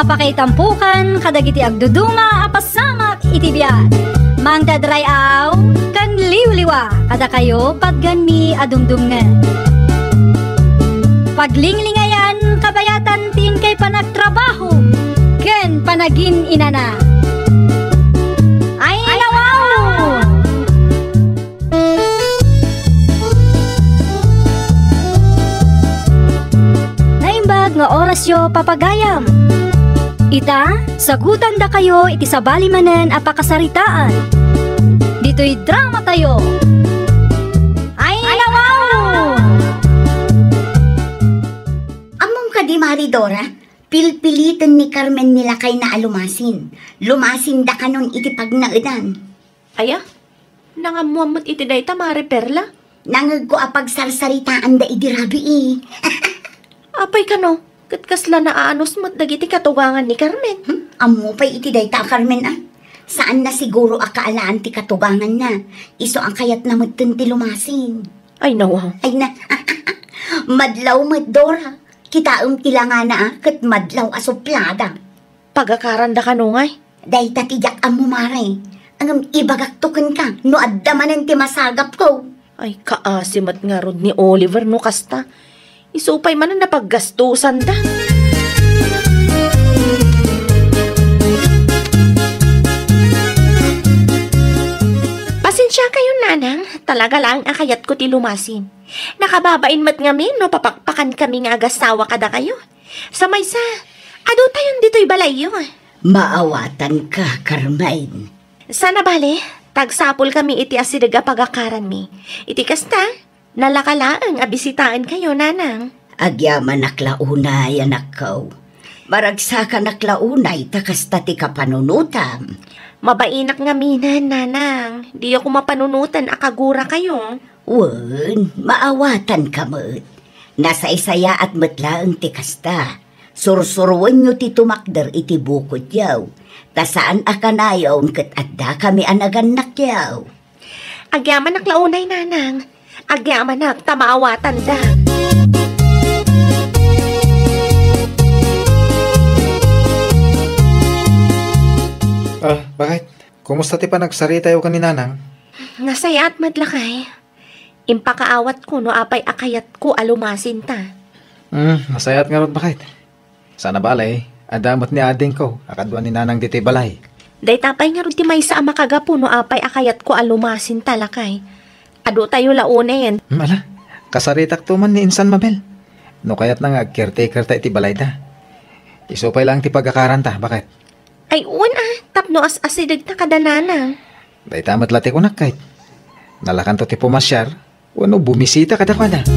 Apakaitampukan kadagiti agduduma apasamak iti biyan. Mangdadrayaw kan liwliwa kada kayo padgan mi adumdumngan. Paglinglingayan kabayatan tin kay panagtrabaho ken panagin inana. Ay nawaw! Naimbag nga orasyo papagayam. Ita, sagutan da kayo iti sabali manen a pakasaritaan. Dito'y drama tayo. Ay nawaw! Among ka di Maridora, pilpilitan ni Carmen nila kay na alumasin. Lumasin da kanon iti pagnaudan. Aya, nangamuamot iti day tamari perla. Nangag ko apag sarsaritaan da idirabi Apay kano, katkasla na aanos mo't dagiti katugangan ni Carmen. Amo pa'y iti dayta Carmen Saan na siguro akaalaan ti katugangan na. Iso ang kayat na ti lumasin. Ay nawaw. Ay na, madlaw Dora. Kitaom tilanga na kat madlaw asuplada. Pagakaranda ka nungay. Dayta tijak amo mare. Ang ibagaktukan ka, no addamanan ti masagap ko. Ay kaasimat nga rod ni Oliver no kasta. Isupay man na napaggastusan da. Pasensya kayo nanang, talaga lang akayat ko ti lumasin. Nakababain mat ngamin no papakpakan kami nga agasawa kada kayo. Sa maysa, ado tayon dito'y balayo. Maawatan ka, Carmine. Sana bale, tagsapol kami iti asidaga pagakaran mi. Iti kasta, nalakalaang abisitaan kayo, nanang. Agyaman naklaunay, anak ko. Maragsakan naklaunay, takasta ti kapanunutam. Mabainak nga minan, nanang. Di ako mapanunutan, akagura kayo. Wen, maawatan ka mo't. Nasa isaya at matlaang ti kasta. Sursurwan nyo ti tumakder iti bukod yaw. Tasaan akanayaw kat adda kami anaganak yaw. Agyaman naklaunay, nanang. Agyaman nak tamaawatan da. Bakit? Kumusta ti pa nagsarita yung kaninanang? Nasaya at madlakay. Impakaawat ko no apay akayat ko alumasin ta. Nasayat nga ron bakit? Sana balay, adamot ni ading ko, akadwa ni nanang diti balay. Day tapay nga ron ti may sa amakagapo no apay akayat ko alumasin talakay. Ado tayo launen. Ala, kasaritak tuman ni Insan Mabel. No kayat na nga caretaker ta iti balay da. Isupay lang ti pagkakaranta, bakit? Ay tapno asidag ta kadanana. Day tamat lati ko nakait. Nalakan to ti pumasyar, wano bumisita kada kada.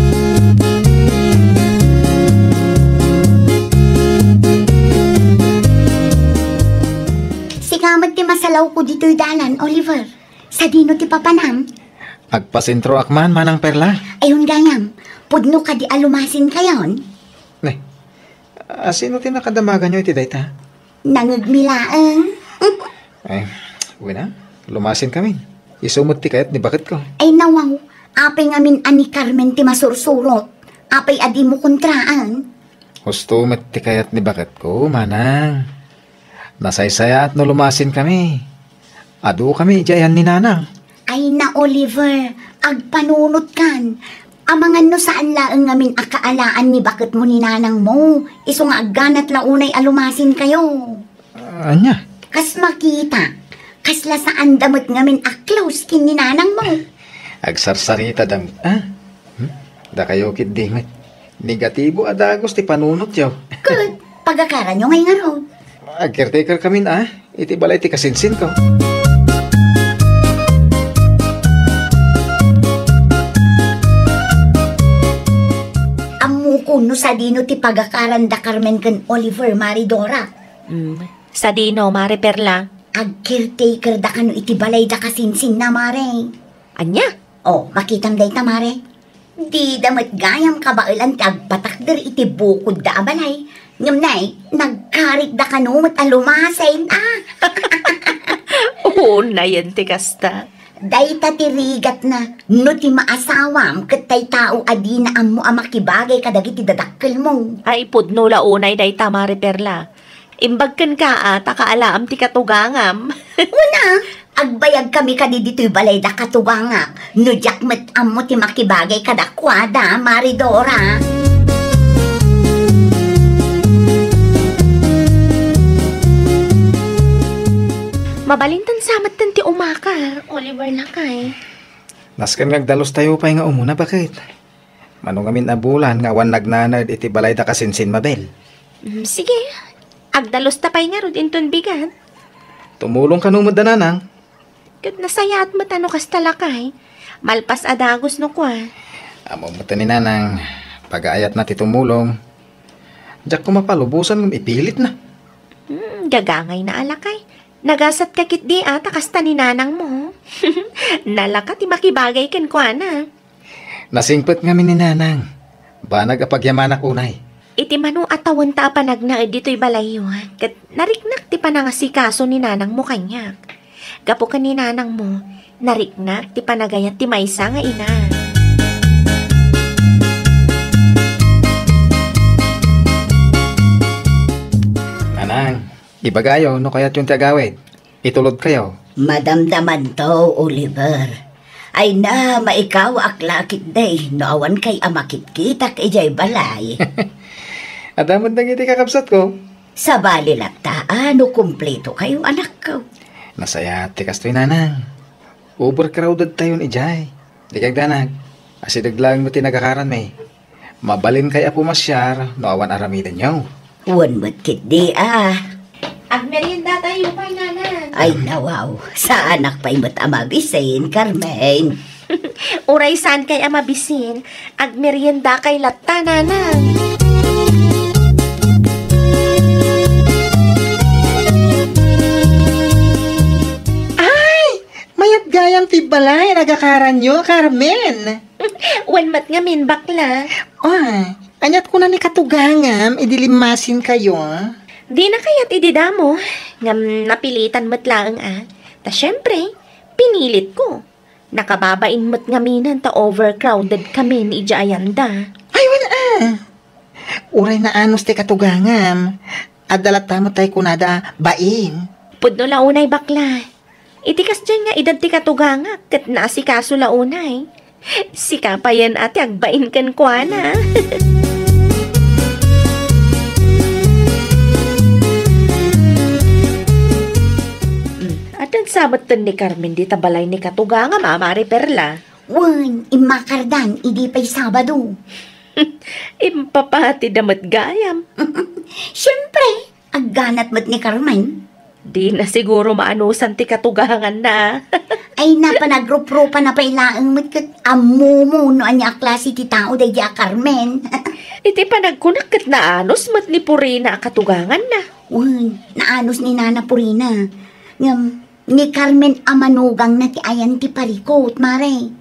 Sigamad ti masalaw ko dito'y dalan, Oliver. Sa dino ti papanam. Agpasintro akman manang perla. Ayun gayam, pudno ka di alumasin kayon. Sino ti nakadamagan nyo iti dayta? Nangagmilaan. Ay, na, lumasin kami. Isumot ti kayat ni bakit ko. Ay nawaw, apay ngamin ani Carmen ti masursurot. Apay adi mo kontraan. Husto met ti kayat ni bakit ko, manang. Nasaysaya at no lumasin kami. Ado kami, jayan ni nanang. Ay na Oliver, agpanunot kan. Amangan no saan laang ngamin akaalaan ni bakit mo ni nanang mo. Iso nga agganat launay alumasin kayo. Anya? Kas makita, kasla saan damot ngamin close kin ni nanang mo. Agsarsarita dam. Da kayo kit dingat. Negatibo adagos ti panunot yaw. Good, pagkakaran nyo ngay nga ro. Caretaker kami iti balay ti kasinsin ko. No sa dino ti pagakaran da Carmen kan Oliver Maridora. Sa dino, Mare Perla. Ag-caretaker da kano iti balay da kasinsin na, Mare. Anya? Makitam day ta, Mare. Di damat gayam kabailan ti agpatakder iti bukod da balay. Ngam nay, nagkarik da kano mat alumasin. Oo na yan ti kasta. Day tatirigat na, no ti maasawam, katay tao adi na amo amakibagay kadagiti dadakkel mo. Ay, pudno launay day tamari perla. Imbagkan ka akaalaam ti katugangam. Una, agbayag kami kadi dito'y balay da katubangak. No jak met amo ti makibagay kadakwada, Maridora. Mabalintan samat tan ti umakar, Oliver lakay. Naskan ngagdalos tayo pa nga umuna, bakit? Manong amin na bulan nga awan nagnanad iti balay da kasinsin mabel. Sige, agdalos tapay nga rod inton bigat. Tumulong ka numod da nanang. Kat nasaya at matano kas talakay. Malpas adagos no kwa. Amo mo ni nanang, pag-aayat na ti tumulong. Diyak ko mapalubusan ng ipilit na. Gagangay na alakay. Nagasat kakit di kasta ni nanang mo. Nalaka ti makibagay ken kwa na. Nasingpet nga ni nanang. Banag apagyamanak unay. Iti mano atawan ta panagnaed dito'y balayo. Kat nariknak ti panangasikaso ni nanang mo kanyak. Gapo ka ni nanang mo, nariknak ti panagayat ti maysa nga ina. Nanang, ibagayo no kaya't yung tagawid. Itulod kayo. Madamdaman to, Oliver. Ay na, maikaw aklakit day, no awan kay amakit-kita kay jay balay. Adamod nang iti kakabsat ko. Sa bali laktaan, no kumpleto kayo anak ko. Nasaya ti kastoy nanang. Overcrowded tayo ni Jay. Di kag danag. Asidaglang mo tinagakaran may. Mabalin kay apo masyar, no awan aramidan nyo. Wan mo't kit di Agmerienda tayo pa nanan. Ay nawaw, sa anak pa'y mo't amabisin, Carmen. Uray saan kay amabisin, agmerienda kay latta nanan. Mayat gayam ti balay, nagakaran nyo, Carmen. Wanmat nga min bakla. Anyat ko na ni katugangam, idilimasin kayo. Di na kaya't ididamo. Ngam napilitan mo't lang Ta syempre, pinilit ko. Nakababain mo't ngaminan ta overcrowded kami ni Jayanda. Ay, wala Uray na anos ti katugangam. Adalat tamo tay kunada bain. Pudno launay bakla. Itikas dyan nga edad ti katuganga kat naasikaso launay. Sika pa yan ate agbain kan kwa na. Atan sabat tan ni Carmen di tabalay ni katuganga mamari perla. Wan, imakardan, idi pa'y Sabado. Impapati damat gayam. Siyempre, agganat mo't ni Carmen. Di na siguro maanusan ti katugangan na. Ay napanagrup-rupa na pailaang mo't kat amumo no anya klase ti tao day di Carmen. Iti panagkunak kat naanos mat ni Purina katugangan na. Wan, naanos ni Nana Purina. Ngam, ni Carmen amanugang na ti ayan ti parikot, mare.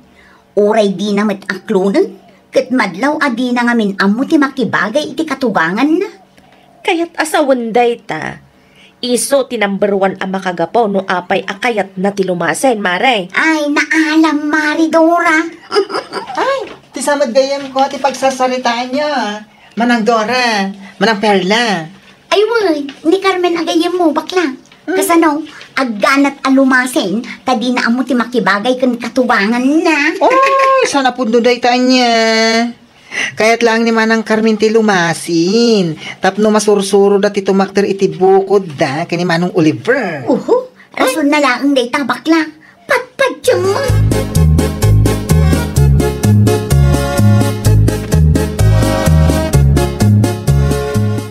Uray di na mat aklunan. Kat madlaw adi na ngamin amo ti makibagay iti katugangan na. Kaya't asawanday ta. Iso ti number 1 ang makagapaw no apay akayat na ti lumasen, mare. Ay, naalam, Maridora. Ay, ti samad gayam ko, ti pagsasalitaan niya. Manang Dora, manang Perla. Ay, way, ni Carmen agayam mo, bakla. Kasano, agganat alumasen, tadi na amo ti makibagay kan katubangan na. Oy, sana pundo day taan niya. Kaya't lang ni Manang Carmen ti lumasin. Tapno masursuro da ti tumakter iti bukod da kani Manong Oliver. Rason na lang day ta, bakla. Patpadyang mo.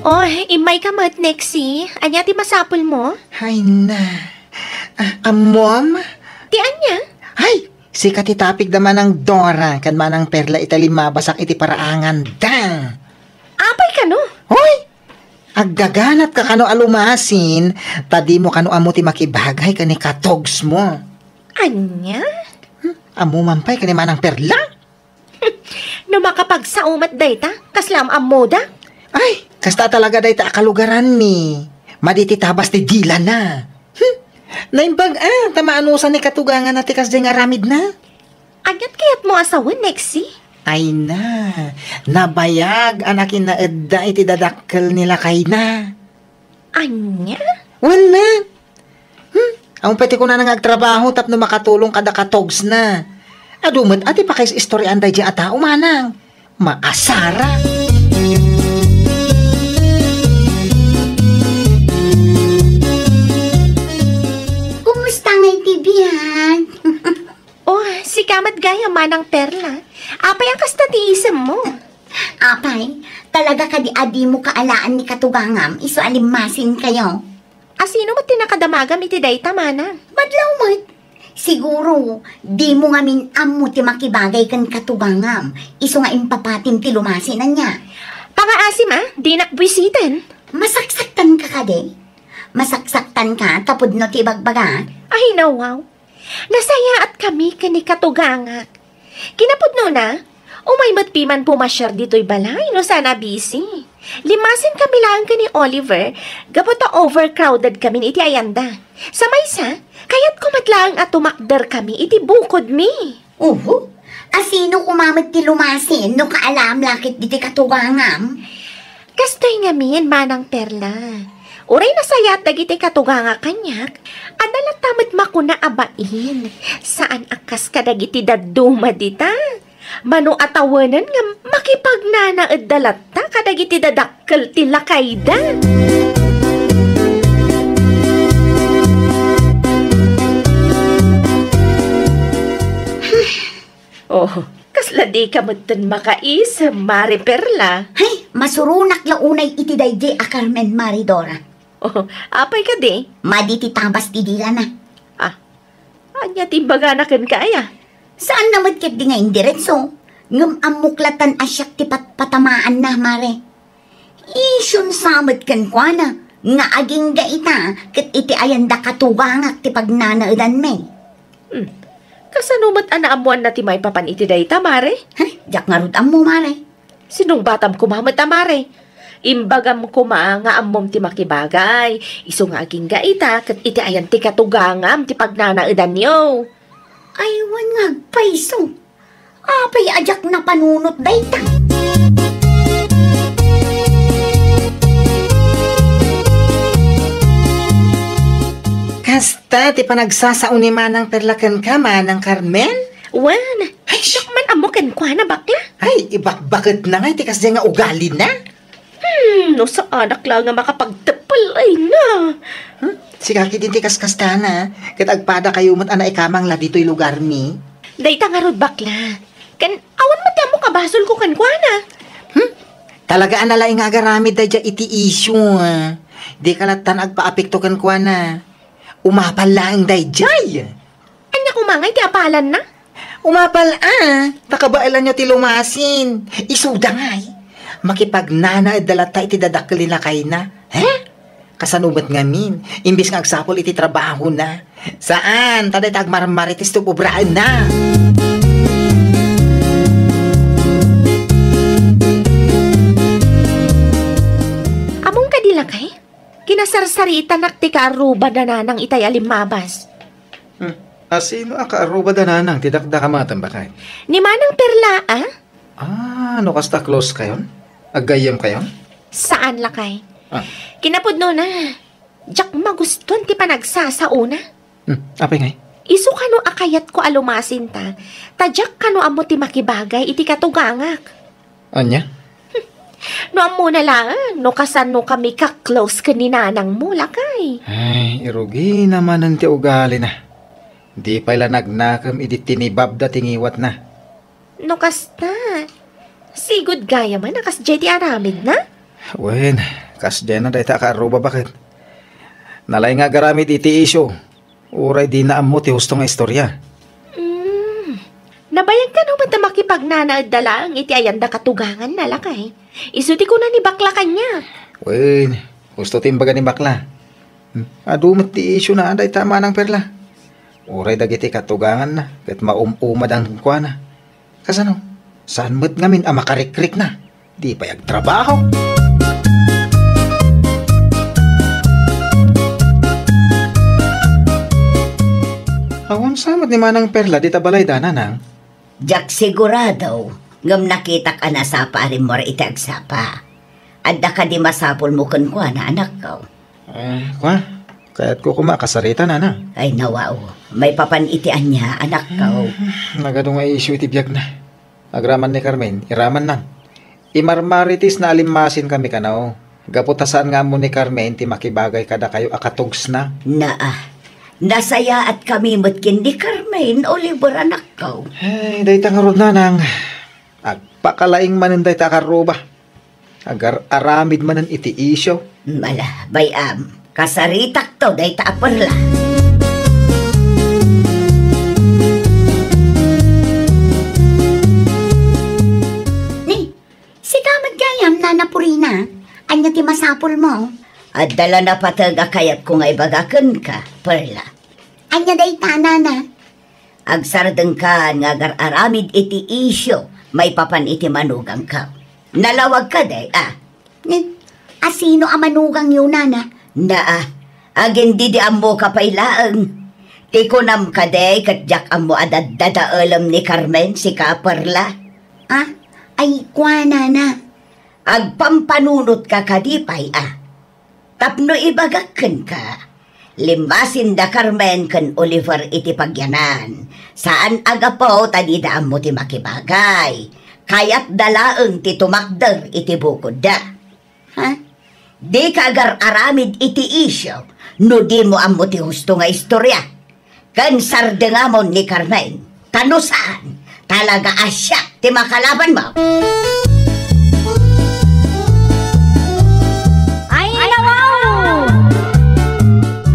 Oh, imay ka mat, Nexie. Anya ti masapol mo? Hay na. Mom? Ti anya? Ay, si katitapig da Manang Dora kan Manang Perla itali mabasak iti paraangan da. Apay ka no? Hoy! Aggaganat ka kano alumasin, tadi mo kano amo ti makibagay kani katogs mo. Anya? Amo mampay kani Manang Perla? No makapagsaumat dayta, kaslam amoda? Ay, kasta talaga day ta akalugaran mi. Maditi tabas ti dila na. Naimbag tamaanusan ni katugangan na ti kasday nga ramid na. Agyat kayat mo asawan, Nexie? Ay na, nabayag anakin na edda iti dadakkel nila kay na. Anya? Wala. Ang pwede ko na nangagtrabaho tapno makatulong kada katogs na. Adumat ati pa kayo istoryan day di ata umanang. Maasara. Kumusta ngay tibihan? Oh, si kamat gaya manang Perla. Apay ang kasta tiisem mo. Apay, talaga ka di adi mo kaalaan ni katugangam, iso alimasin kayo. Asino mo tinakadamagam iti dayta manang? Madlaw mat. Siguro, di mo nga minam ti makibagay kan katugangam, iso nga impapatim ti lumasin na niya. Pangaasim di nakbwisitan. Masaksaktan ka kade. Masaksaktan ka, tapod no ti bagbaga. Ay nawaw. Nasaya at kami kani katugangak. Kinapudno na, umay matpiman pumasyar dito'y balay no sana busy. Limasin kami lang ka ni Oliver, gapota overcrowded kami iti ayanda. Sa maysa, kaya't kumatlaang at tumakder kami iti bukod mi. Uhu, asino kumamit ti lumasin no kaalam lakit diti katugangam? Kastoy nga min, manang Perla. Uray nasayat dagiti katuganga kanyak, adala tamat makuna abain. Saan akas kadagiti daduma dita? Mano atawanan nga makipagnana dalat ta kadagiti dadakkel ti lakayda. Oh, kasla di ka matan makais, Mari Perla. Hay, masurunak launay iti dayjay a Carmen Maridora. Oh, apay ka di? Maditi tabas ti dila na. Anya timbaga na kan kaya. Saan naman ket di nga indiretso? Ngam amuklatan asyak ti patamaan na, Mare. Isun samad kan kwa na. Nga aging gaita, ket iti ayanda katugangak ti pagnanaudan me. Kasanumat anaamuan na ti may papan iti dayta, Mare? Hay, jak nga rudam mo, Mare. Sinong batam kumamat, Mare? Imbagam kuma nga amom ti makibagay. Iso nga aging gaita, ket iti ayan ti katugangam ti pagnanaudan niyo. Aywan nga paiso. Apay ajak na panunot dayta. Kasta ti panagsasaon ni manang Perla ken ka manang Carmen? Wan, ay syok man amo ken kwa na bakla. Ay, ibakbakit na nga, tikas nga ugali na. No sa anak lang nga makapagtapal ay na. Si kaki din tikas kastana, kat agpada kayo mat ana ikamang la dito'y lugar mi. Dayta nga rod bakla. Kan awan mo mo kabasol ko kan kwa na. Talaga anala nga garamid da dya iti issue. Di kalatan agpaapekto kan kwa na. Umapal lang day jay. Anya kumangay ti apalan na? Umapal takabailan nyo ti lumasin. Isuda ngay. Makipagnana dalata iti dadakli na kay na. Kasanubat nga min. Imbis nga agsapol iti trabaho na. Saan? Taday tagmarmaritis to pubraan na. Among kadila kay? Kinasarsarita nakti ka aruba na nanang itay alimabas. Asino akaaruba da nanang tidakda kamatan ba kay? Ni Manang Perla, No kasta close kayon? Agayam kayon? Saan lakay? Ah. Kinapudno na. Diyak magustuhan ti panagsasauna. Apay ngay? Isu kano akayat ko alumasin ta. Tadyak kano amo ti makibagay iti katugangak. Anya? No amo na lang, no kasano kami ka-close ka ni nanang mo lakay. Ay, irugi naman ang ti ugali na. Di pala nagnakam iti tinibab da tingiwat na. No kasta. Sigud gaya man, nakas jay ti aramid na. Wen, kas dyan na dahita kaaruba bakit? Nalay nga garamit iti isyo. Uray di na amo ti hustong istorya. Nabayag ka naman na makipagnanaad dalang iti ayanda katugangan na lakay. Isuti ko na ni bakla kanya. Wen, gusto timbaga ni bakla. Adumat ti isyo na dahita manang Perla. Uray dagiti katugangan na, kat maumumad ang kwa na. Kasano? Saan mo't ngamin makarikrik na? Di payag trabaho. Awan samad ni manang Perla di tabalay dana nang. Jak sigurado, ngam nakita ka na sa parin mo iti agsapa. Adda ka di masapol mo kun kwa na anak ko. Kaya't ko kumakasarita na. Ay nawao, may papanitian niya, anak ka. Nagadong ay issue iti biyag na. Agraman ni Carmen, iraman nan. Imarmaritis na alimasin kami kanaw. Gaputasan nga mo ni Carmen, ti makibagay kada kayo akatugs na. Nasaya at kami matkin ni Carmen, Oliver, anak ka. Ay, day tangarod na nang. Agpakalaing manan day takaroba. Agar aramid manan iti issue. Mala, bayam. Kasaritak to, day taaperla. Ni, si Kamad Gayam, Nana Purina. Anya ti masapol mo. At dala na pataga kayat kung ay bagakan ka, Perla. Anya day Nana. Agsardeng ka nga agar aramid iti isyo, may papan iti manugang ka. Nalawag ka day, Ni, asino ang manugang yun, Nana? Agin di ammo kapailaang. Tikunam ka day, katjak ammo adadada alam ni Carmen si Kaperla. Ay, kwa, Nana. Agpampanunot ka kadipay, Tapno ibagakan ka. Limasin da Carmen kan Oliver iti pagyanan. Saan agapaw tadida ammo ti makibagay. Kaya't dalaang ti tumakder iti bukod da. Di ka agar aramid iti isyo, no di mo ammo ti husto nga istorya. Kan sardengamon ni Carmen, kano saan? Talaga asya ti makalaban mo. Ay, nawaw!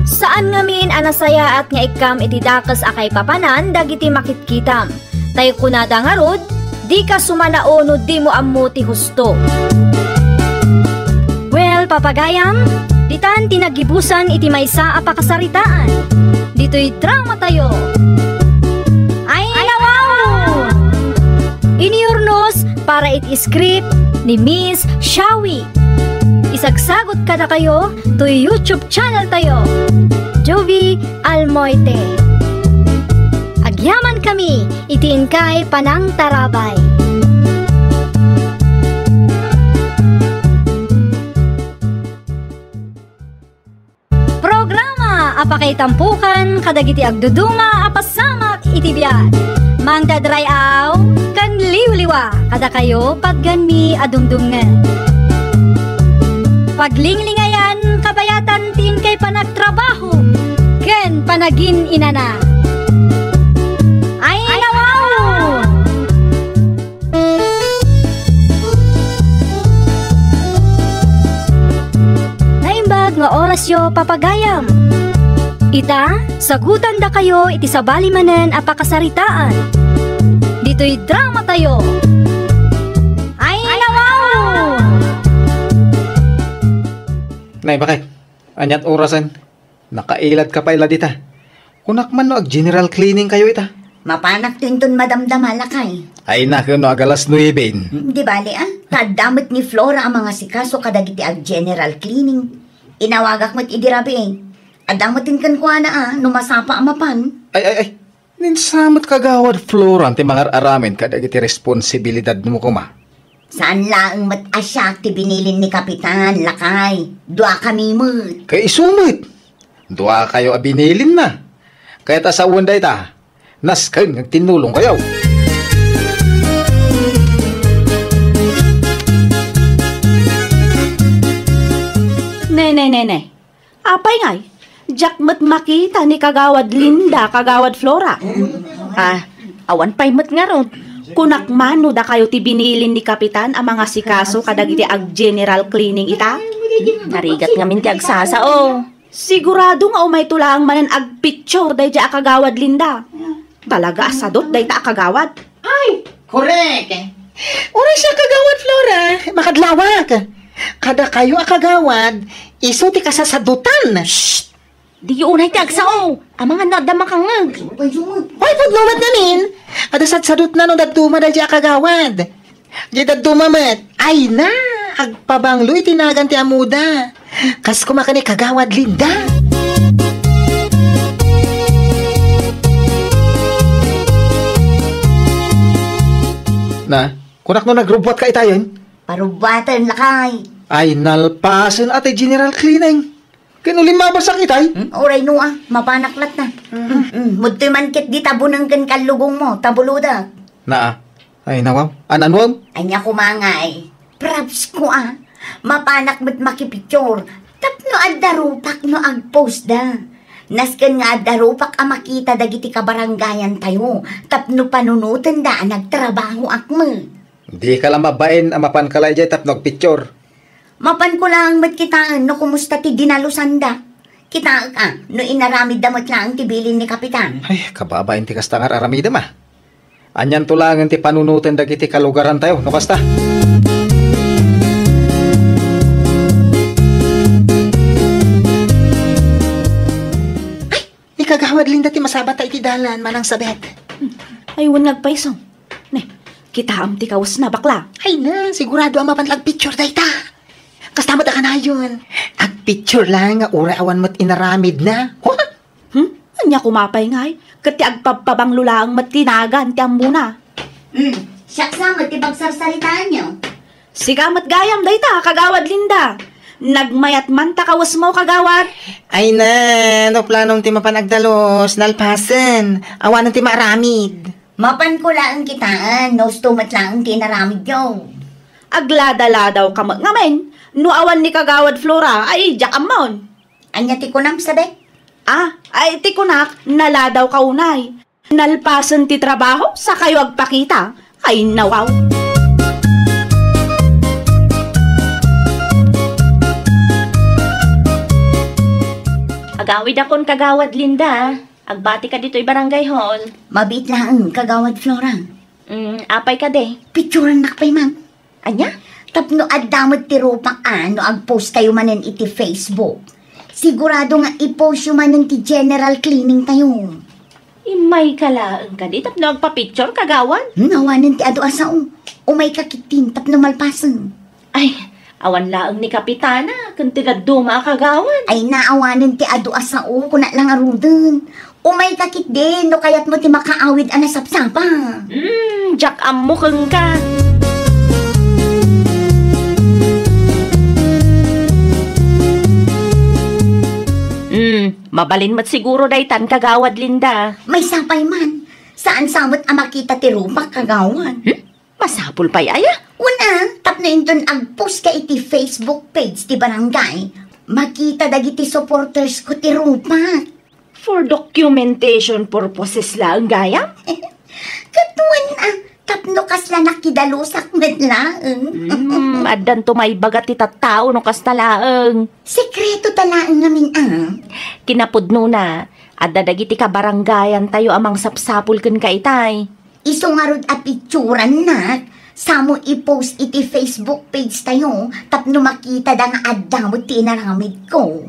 Saan ngamin anasaya at nga ikam iti dakas akay papanan dagiti makitkitam. Tayo kunada nga rod, di ka sumanao no di mo ammo ti husto. Well, papagayam, ditan tinagibusan iti maysa a pakasaritaan. Dito'y drama tayo. Ay, nawaw! Iniurnos para iti script ni Miss Shawi. Isagsagot kada kayo to YouTube channel tayo, Jovi Almoite. Agyaman kami, itiin kay Panang Tarabay. Programa apakay tampukan kadagiti agduduma apasamak iti biag. Mangdadrayaw kan liwliwa kada kayo pagganmi adumdumngan. Paglinglingayan kabayatan tin kay panagtrabaho ken panagin inana. Ay, nawaw! Naimbag nga oras yo papagayam. Ita, sagutan da kayo iti sabali manen a pakasaritaan. Dito'y drama tayo. Ay, nawaw! Nay, bakit? Anyat orasan? Nakailad ka pa ila dita. Kunak man no ag general cleaning kayo ita. Mapanak tinton madamdamala kay. Ay naku no agalas 9. Di bali tadamot ni Flora ang mga sikaso kadagiti ag general cleaning. Inawagak mo't idirabi Adamotin kan kuha na numasapa amapan. Ay. Ninsamot kagawad Flora ti mga aramin kadagiti responsibilidad mo kuma. Saan laang matasyak ti binilin ni Kapitan, lakay. Dua kami mo't. Kay isumit. Dua kayo abinilin na. Kaya ta sa uwan ta. Naskan ng tinulong kayo. Nay. Apay ngay. Jakmat makita ni Kagawad Linda, Kagawad Flora. Awan pay mat nga ron. Kunak mano da kayo ti binilin ni Kapitan ang mga sikaso kadagiti ag general cleaning ita. Narigat nga minti ag sasao. Sigurado nga umay tulang manan ag picture day ja Kagawad Linda. Talaga asadot day ta Kagawad. Ay, correct. Oras siya Kagawad Flora. Makadlawak. Kada kayo akagawad, iso ti kasasadutan. Shh! Di unay ti agsao. Ang mga nada makangag. Hoy, paglumat namin. Adasad-sadut na no daduma da di akagawad. Di daduma met. Ay na, agpabangloy tinagan ti amuda. Kas kumakani Kagawad Linda. Na, kunak no nagrubwat ka itayon? Parubatan lakay. Ay nalpasan ate general cleaning. Kinulin mabasak itay. Oray no mapanaklat na. Mutoy man kit di tabunang kan kalugong mo, tabuluda. Naa. Ay, nawaw. Ananwaw? Anya kumangay. Props ko mapanak mo't makipicture. Tapno addarupak no agpost da. Nasken nga addarupak makita dagiti kabarangayan tayo. Tapno panunutan da nagtrabaho akmo. Di ka lang mabain amapan kalay jay tapnog picture. Mapan ko lang mat kitaan no kumusta ti dinalusanda. Kita no inaramid damot lang ti bilin ni Kapitan. Ay, kababain ti kastangar aramida ma. Anyan tulangan ti panunutan dagiti kalugaran tayo. No basta. Ay, kagawad Linda ti masabat tayo ti dalan, manang sabet. Ay, wanag pa isong. Ne, kita am ti kawas na bakla. Ay na, sigurado ang mapanlag picture day ta. Kastamot ka na yun. Ag picture lang nga ura awan mo't inaramid na. Huh? Anya kumapay ngay. Kati agpapabang lulaang matinagan ti amuna. Siyaksa mat ti pagsarsalitaan nyo. Sigamat gayam dayta, kagawad Linda. Nagmayat man ta kawas mo, kagawad. Ay na, no planong ti mapanagdalos, nalpasen. Awan ti maaramid. Mapan ko lang kitaan, no stumat lang tinaramid nyo. Agladala daw kamag ngamen. No awan ni kagawad Flora, ay jak amon. Anya ti kunam sabi? Ay ti kunak, naladaw kaunay. Nalpasan ti trabaho, sa kayo agpakita. Ay nawaw. Agawid akon kagawad Linda. Agbati ka dito'y barangay hall. Mabit lang kagawad Flora. Apay ka de. Picturean nakpay man. Anya? Tapno addamot ti rupak no agpost kayo manen iti Facebook. Sigurado nga i-post yung manen ti general cleaning tayo. Imay kalaang ka di. Tapno agpa-picture kagawan. Nawanan ti ado asao. Umay kakitin tapno malpasan. Ay, awan laang ni Kapitana. Kung tigaduma kagawan. Ay naawanan ti ado asao kuna lang aruden. Umay kakit din no kayat mo ti makaawid anasapsapa. Jak amukeng ka. Mabalin mat siguro daytan kagawad Linda. May sapay man. Saan samot makita ti rupak kagawan? Masapul pa'y aya. Una, tapno inton agpost ka iti Facebook page ti barangay. Makita dagiti supporters ko ti rupak. For documentation purposes lang gayam. Katuan tapno kasla nakidalusak med laeng. Addan to may bagat ti tattao no kastalaeng. Sekreto talaang namin Kinapudno na, adda dagiti kabarangayan tayo amang sapsapul ken kaitay. Iso nga rod a picturan na. Samo i-post iti Facebook page tayo. Tapno makita da nga adda mo tinaramid ko.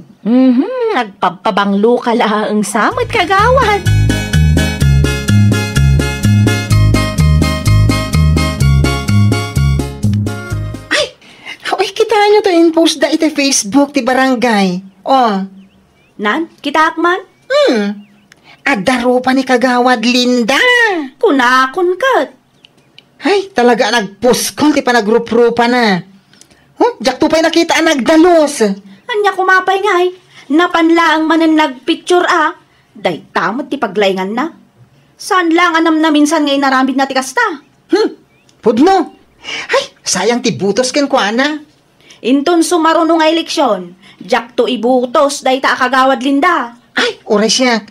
Nagpapabanglo ka laang samot kagawad. Ay, kita nyo to in post da iti Facebook ti barangay. Nan, kita akman? Adaro pa ni kagawad Linda. Kunakon kat. Ay, talaga nag-post call ti pa nagrup-rupa na. Jak to pa'y nakita ang nagdalos. Anya kumapay ngay. Napanlaang manan nagpicture Day tamot ti paglayngan na. Saan lang anam na minsan ngay naramid na ti kasta? Pudno. Ay, sayang ti butos ken kuana. Inton sumaruno nga eleksyon. Jak to ibutos day ta kagawad Linda. Ay, oray siya.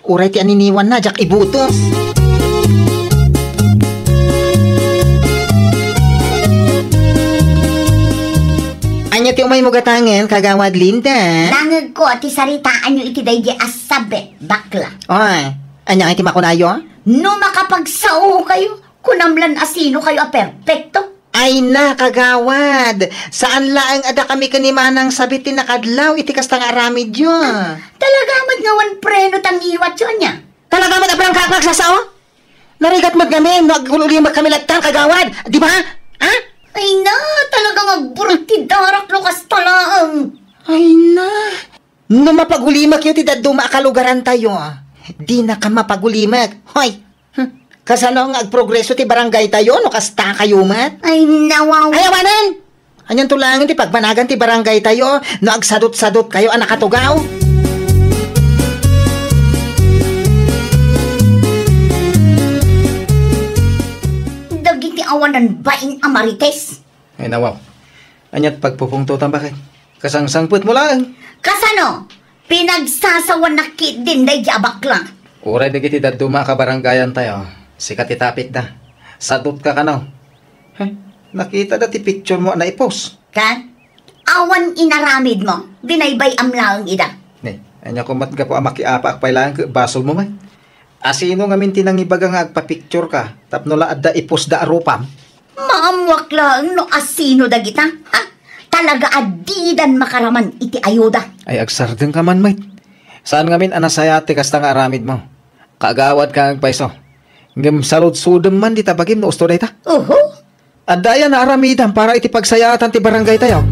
Oray ti aniniwan na, jak ibutos. Anya ti umay mo gatangen, kagawad Linda. Nangag ko ti saritaan nyo iti daydi asabe, bakla. Ay, anya iti makunayo? No makapagsao kayo, kunamlan asino kayo perfecto. Ay na, kagawad. Saan laang ada kami kanimanang sabit ti nakadlaw, iti kasta nga aramid yun. Talaga ngawan preno tang iwat yun niya. Talaga aprang kakmak sa sao? Narigat kami, nagululimag kami lagtang, kagawad. Di ba? Ha? Ay na, talagang agburot ti darak no kastalaang. Ay na. No mapagulimag yun ti daduma kalugaran tayo. Di na ka mapagulimag. Hoy, kasano nga agprogreso ti barangay tayo, no kasta kayo mat? Ay nawaw. Ayawanan! Anyan tulangan ti pagmanagan ti barangay tayo, no agsadot-sadot kayo anak katugaw. Dagiti awanan baing amarites. Ay nawaw. Anyat pagpupungtutan bakit? Kasangsangput mo lang. Kasano? Pinagsasawan na kit din day bakla. Uray dagiti daduma ka barangayan tayo. Sikat itapit na. Sadot ka kanaw. Nakita dati picture mo na i-post. Kan? Awan inaramid mo. Dinaybay amlaang ida. Ni, anya ko matga po amakiapa akpailangan ka basol mo man. Asino nga minti nang ibaga nga agpa-picture ka. Tapno la adda i-post da arupam. Maamwak lang no asino dagita. Ha? Talaga adidan makaraman iti ayuda. Ay agsardeng ka man, mate. Saan nga min anasayate kasta nga aramid mo? Kagawad ka agpaiso. Ngem salud-sudem man di tabagim no usto dayta. Adaya na aramidan para iti pagsayatan ti barangay tayo.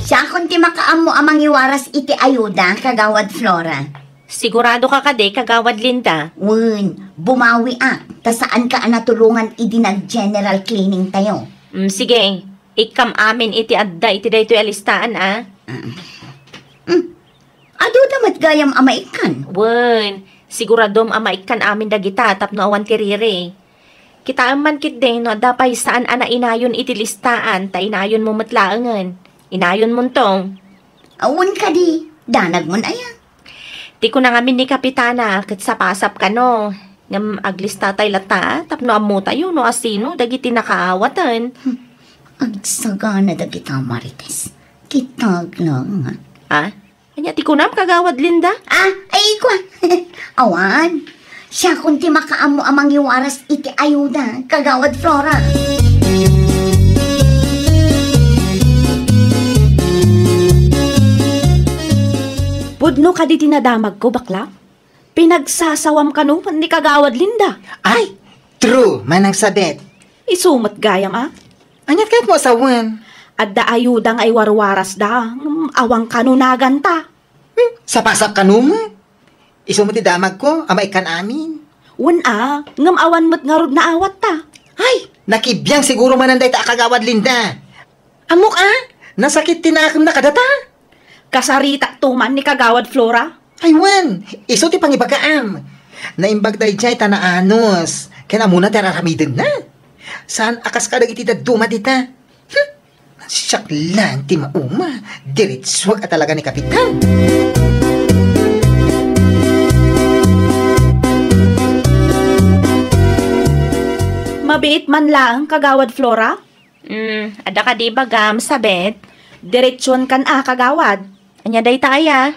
Siya kung ti makaamo amang iwaras iti ayuda, kagawad Flora. Sigurado ka kade, kagawad Linda. Bumawi ta saan ka anatulungan idi nag-general cleaning tayo. Sige, ikam amin iti adda iti daytoy alistaan Ado damat gayam amaikan. Siguradom amaikan amin dagita tapno awan tiriri. Kita man kit din no dapay saan ana inayon iti listaan ta inayon mo matlaangan. Inayon mo tong. Awan ka di, danag mo na yan. Di ko na ngamin ni Kapitana kat sapasap ka no. Ngam aglista tay lata tapno amu tayo no asino dagiti nakaawatan. Agsagana dagita marites. Kitag lang. Anya ti kunam kagawad Linda? Ay kwa. Awan. Siya kung ti makaamo amang iwaras iti ayuda, kagawad Flora. Pudno ka di tinadamag ko, bakla? Pinagsasawam ka no, ni kagawad Linda. Ay, true, manang sabet. Isumat gayam Anyat kahit mo asawan. Adda ayudang ay warwaras da, awang kanunagan ta. Sapasap ka numa. Iso mo ti damag ko, amay kan amin. Ngam awan mo't ngarod na awat ta. Ay, nakibiyang siguro mananday ta kagawad Linda. Amok nasakit tinakam na kadata. Kasarita tuman ni kagawad Flora. Ay iso ti pangibagaam. Naimbag day jay ta na anos. Kaya na muna teraramidin na. Saan akas ka iti daduma dita? Siyak lang ti mauma. Diritswag at talaga ni Kapitan. Mabiit man lang, kagawad Flora? Ada ka di bagam, sabet? Diretsyon kan kagawad. Anya day taya?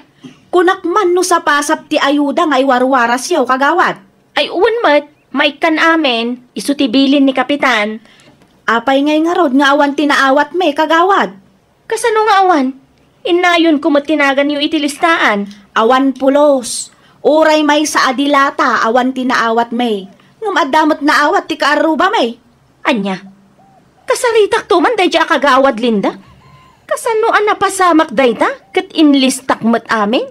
Kunak man no sa pasap ti ayuda ngay warwaras yaw, kagawad. Ay mat, maikan amin, isutibilin ni Kapitan. Apay ngay nga rod nga awan tinaawat may, kagawad. Kasano nga awan? Inayon ko matinagan yung itilistaan. Awan pulos. Uray may sa adilata, awan tinaawat may. Ngam adamot na awat ti kaaruba may. Anya? Kasaritak tuman day dya kagawad Linda? Kasano napasamak day ta? Kat inlistak mat amin?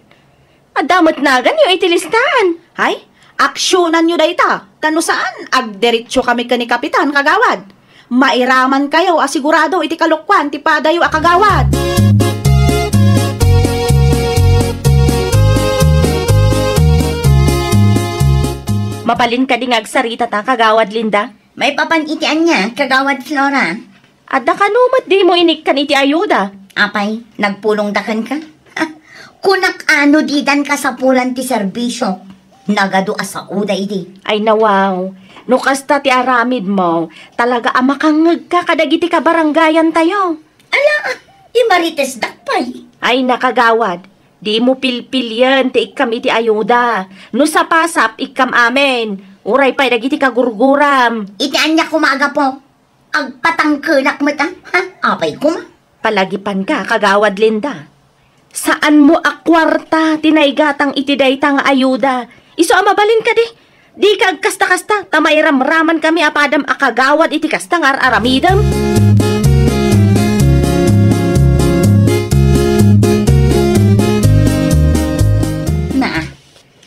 Adamot nagan yung itilistaan. Hay, aksyonan nyo day ta. Kano saan? Agderitsyo kami kani Kapitan, kagawad. Mairaman kayo, asigurado iti kalukwan, ti padayo akagawad. Mapalin ka di agsarita ta, kagawad Linda? May papanitian niya, kagawad Flora. Adda kanumat di mo inikkan iti ayuda. Apay, nagpulong dakan ka? Kunak ano didan ka sa pulan ti serbisyo. Nagado asa uda iti. Ay nawaw. No kasta ti aramid mo, talaga amakangag ka kadagiti ka barangayan tayo. Ala, imarites dakpay. Ay nakagawad, di mo pilpil yan ti ikam iti ayuda. No sa pasap, ikam amin. Uray pa'y dagiti ka gurguram. Itian niya kumaga po. Agpatangkelak mo ta, Apay kuma. Palagipan ka, kagawad Linda. Saan mo akwarta tinaygatang iti daytang ayuda? Iso amabalin ka di. Di ka kasta-kasta, tamay ramraman kami apadam akagawad iti kasta nga aramidam. Na,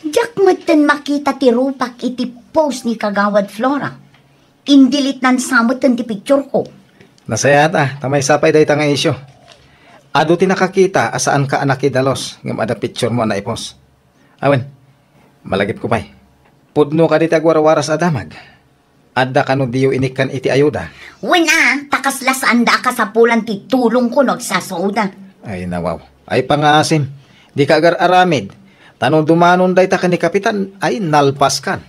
jak mo Ten makita ti rupak iti post ni Kagawad Flora. Indilit nan samot ti picture ko. Nasaya ta, tamay sapay day nga isyo. Ado ti nakakita asaan ka anak idalos ngam ada picture mo na ipos. Awen, malagip ko pa'y. Pudno ka diti agwarawaras adamag. Adda ka no diyo inikan iti ayuda. Wala, takaslasaan da ka sa pulan ti tulong ko nagsasauda. Ay nawaw, ay pangaasim. Di ka agar aramid. Tanong dumanon day ta ka ni kapitan, ay nalpas kan.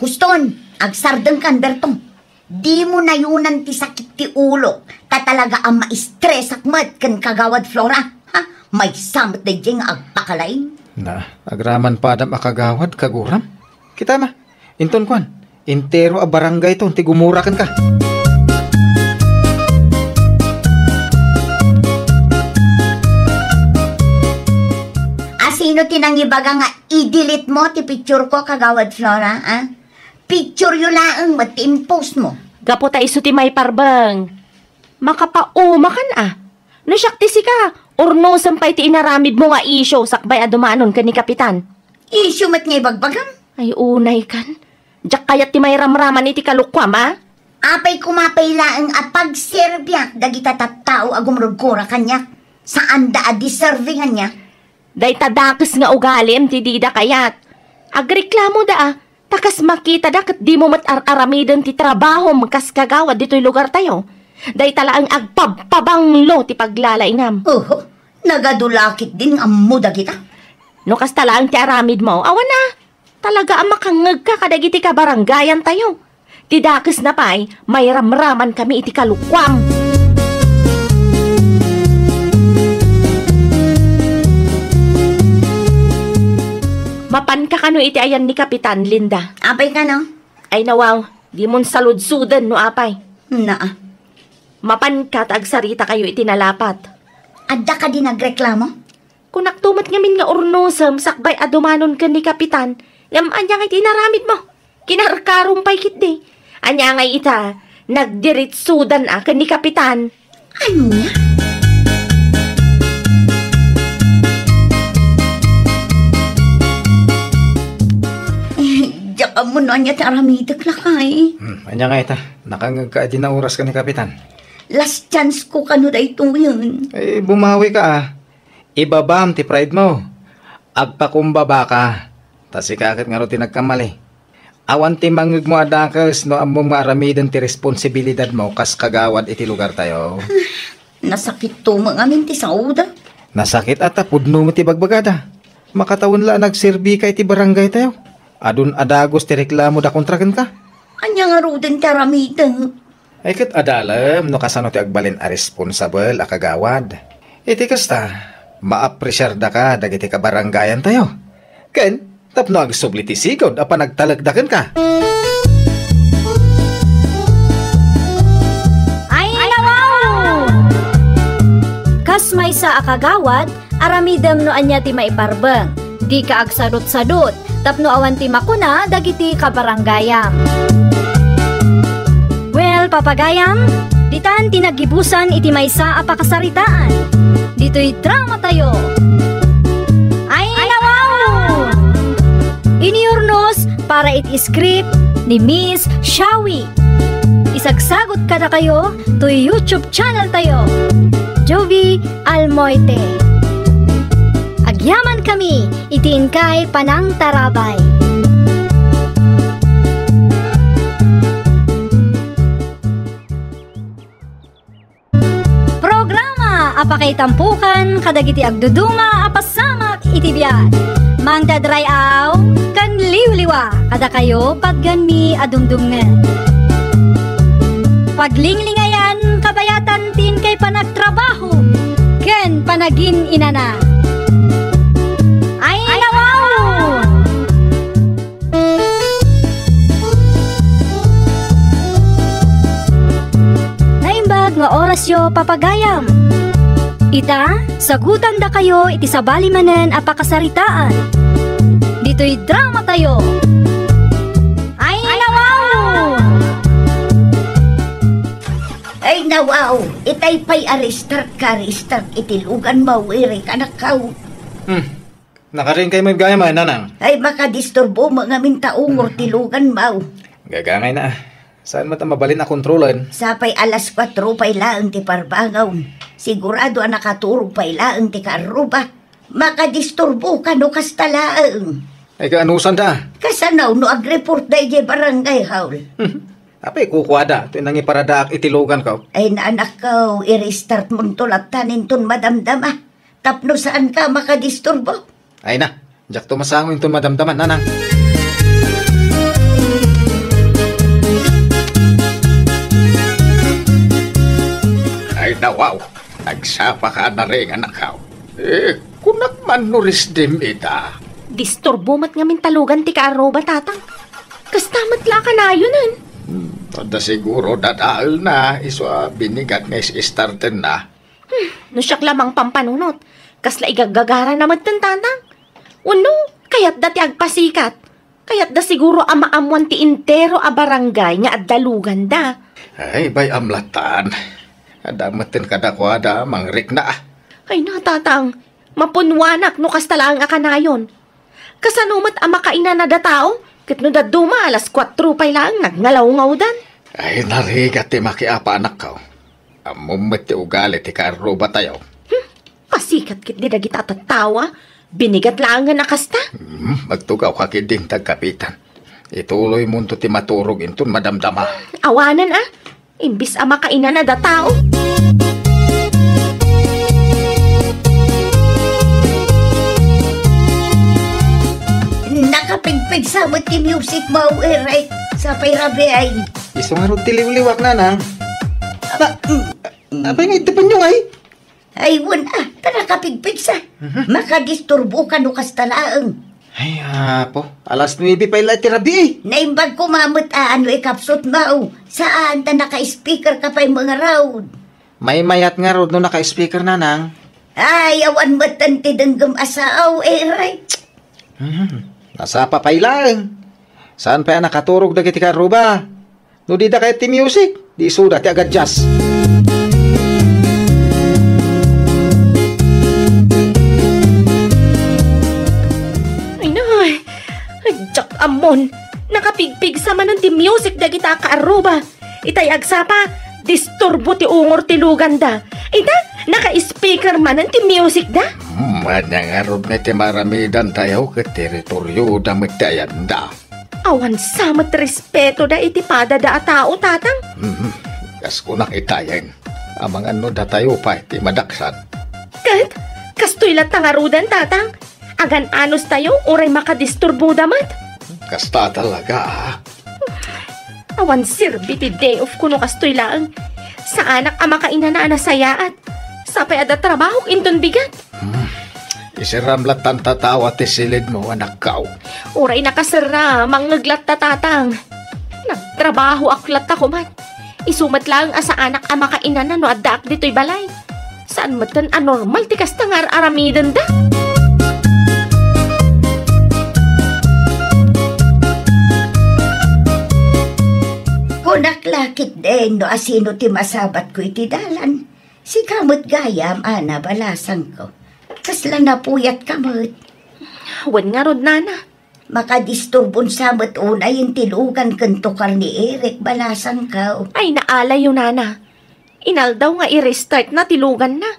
Huston, agsardeng kan Bertong. Di mo na yunan ti sakit ti ulo. Ta talaga ang ma-stress akmat kan Kagawad Flora. Ha? May samot na diyang agpakalay. Na, agraman pa adam akagawad kaguram. Kita ma, inton kwan. Intero a barangay to, tigumurakan ka. Sino tinangibaga nga i-delete mo ti picture ko, Kagawad Flora, ah? Picture yun lang mati-impose mo. Gapo ta iso ti may parbang. Makapauma kan No syakti si ka, urno sampay ti inaramid mo nga isyo sakbay adumanon ka ni Kapitan. Isyo mat nga ibagbagang? Ay unay kan. Diyak kayat ti may ramraman iti kalukwam, Apay kumapay laang apagserbyak dagita tattao agumrugkura kanya. Saan da a-deservingan niya? Day tadakes nga ugalim ti dida kayat. Agreklamo da takas makita da kat di mo mat-aramidon ti trabaho magkas kagawad dito'y lugar tayo. Day talaang agpabanglo ti paglalainam. Nagadulakit din ang muda kita. No kas talaang ti aramid mo, awan na. Talaga ang makangag ka kadagiti ka baranggayan tayo. Ti dakes na pa'y may ramraman kami iti kalukwam. Mapan ka kano iti ayan ni Kapitan, Linda. Apay ka no? Ay nawaw, di mon saludsudan no apay. Naa. Mapan ka agsarita kayo iti nalapat. Adda ka din nagreklamo? Kung naktumat ngamin nga urnosam, sakbay adumanon ka ni Kapitan, ngam anya nga iti naramid mo. Kinarkarumpay kit di. Anya nga ita, nagdiritsudan ka ni Kapitan. Ano nga? Diyan mo na niya taramidak lakay. Anya nga ita, nakangag ka di na oras ka ni Kapitan. Last chance ko kano da ito yun. Eh, bumawi ka Ibabam ti pride mo. Agpakumbaba ka. Tas ikakit nga ro ti nagkamali. Awan ti mangig mo adakas no among maaramidan ti responsibilidad mo kas kagawad iti lugar tayo. Nasakit to mga amin ti sauda. Nasakit ata pudno mo ti bagbagada. Makatawon la nagserbi ka iti barangay tayo. Adun adagos ti reklamo da kontraken ka. Anya nga ro din taramidan. Ay kat adalam no kasano ti agbalin a responsable a kagawad. Iti kasta, maapresyar da ka dagiti ka barangayan tayo. Ken, tapno agsubli ti sigod apa nagtalagdaken ka. Ay nawaw! Kas may sa akagawad, aramidam no anya ti maiparbeng. Di ka agsarot-sadot, tapno awan ti makuna dagiti kabarangayam. Well, papagayam, ditan tinagibusan iti maysa a pakasaritaan. Dito'y drama tayo. Ay nawaw! Iniurnos para iti script ni Miss Shawi. Isagsagot kada kayo to YouTube channel tayo. Jovi Almoite. Agyaman kami, itiin kay Panang Tarabay. Programa apakay tampukan kadagiti agduduma apasamak iti biyan. Mangdadrayaw kan liwliwa kada kayo pagganmi adumdumngan. Paglinglingayan kabayatan tin kay panagtrabaho ken panagin inana. Ay nawaw! Naimbag nga oras yo papagayam. Ita, sagutan da kayo iti sabali manen a pakasaritaan. Dito'y drama tayo. Ay nawaw! Ay nawaw, itay pa'y restart itilugan mo, iri ka na kaw. Nakaring kayo may gaya man, nanang. Ay makadisturbo mga mintaungor tilugan mau. Gagangay na. Saan mo mabalin na kontrolan? Sapay alas 4 pa ilaang ti parbangaw. Sigurado ang nakaturog pa ilaang ti karuba. Makadisturbo ka no kastalaang. Ay kaanusan da. Kasanaw no ag-report da ije barangay haul. Apay kukwada. Ito nang iparadaak itilugan ka. Ay naanak ka, i-restart mo tulad tanin ton madamdama. Tapno saan ka makadisturbo? Ay na. Diyak tumasangin ito madamdaman, nanang. Ay nawaw, nagsapa ka na rin anak ka. Kunak man nuris dim ita. Disturbo mat nga mintalugan ti kaaruba, tatang. Kastamat la ka na yunan. Tada siguro dadaal na, iswa binigat nga is-starter na. No siyak lamang pampanunot. Kasla igagagara naman tan tatang. Uno, kayat dati agpasikat. Kayat da siguro amaamuan ti intero a barangay nga addalugan da. Ay, bay amlatan. Adamatin kadakwada, mangrik na. Ay na, tatang. Mapunwanak no kastalang akanayon. Kasanumat ang makaina na da tao. Kat no daduma alas 4 pa lang nagnalaw-ngaw dan. Ay, narigat ti makiapa anak ka. Amumit ti ugali ti karuba tayo. Pasikat kit di dagita tatawa. Binigat lang nga nakasta. Magtugaw ka kiding tagkapitan. Ituloy mo ti maturog inton madamdama. Awanan Imbis ang makaina na da tao. Nakapigpig sa mo ti music mau right sa payrabi ay. Iso nga rin tiliw-liwak, nanang. Apay nga itipan nyo ay. Ay wala, nakapigpig sa. Makadisturbo ka no kastalaang. Ay, po. Alas 9 pa ila tirabi. Naimbag ko mamut ano ikapsot mau. Saan ta naka-speaker ka pa yung mga round? May mayat nga ron no naka-speaker, nanang. Ay, awan matanti denggam asaaw right. Nasa papay lang. Saan pa yan nakaturog dagiti karuba? No di da kayo ti music. Di suda ti agad jazz. Jak amon, nakapigpig sa manon ti music dagita kaaruba. Itay agsapa, disturbo ti ungor ti lugan da. Ita, naka-speaker manon ti music da. Manyang arod na ti maramidan tayo ke teritoryo da magdayan da. Awan samat respeto da iti pada da a tao, tatang. Kas kunak itayan. Amang ano da tayo pa iti madaksan. Kastoy lat tangarudan, tatang. Agan anos tayo, uray makadisturbo damat. Kasta talaga. Awan sirbi ti day off kuno kastoy lang. Sa anak ang makaina na anasayaat. Sapay ada trabaho inton bigat. Isiramlat ang tatawa ti silid mo, anak kao. Uray nakasara, mangaglat tatang. Nagtrabaho aklat ako man. Isumat lang sa anak ang makaina na no adak dito'y balay. Saan matan anormal ti kastangar aramidan da? Naklakit din no asino ti masabat ko iti dalan. Si kamot gayam ana balasang ko. Kasla napuyat kamot. Wan nga rod, nana. Makadisturbon samot una yung tilugan kantukar ni Eric balasang ka. Ay naalay yun, nana. Inaldaw nga i-restart na tilugan na.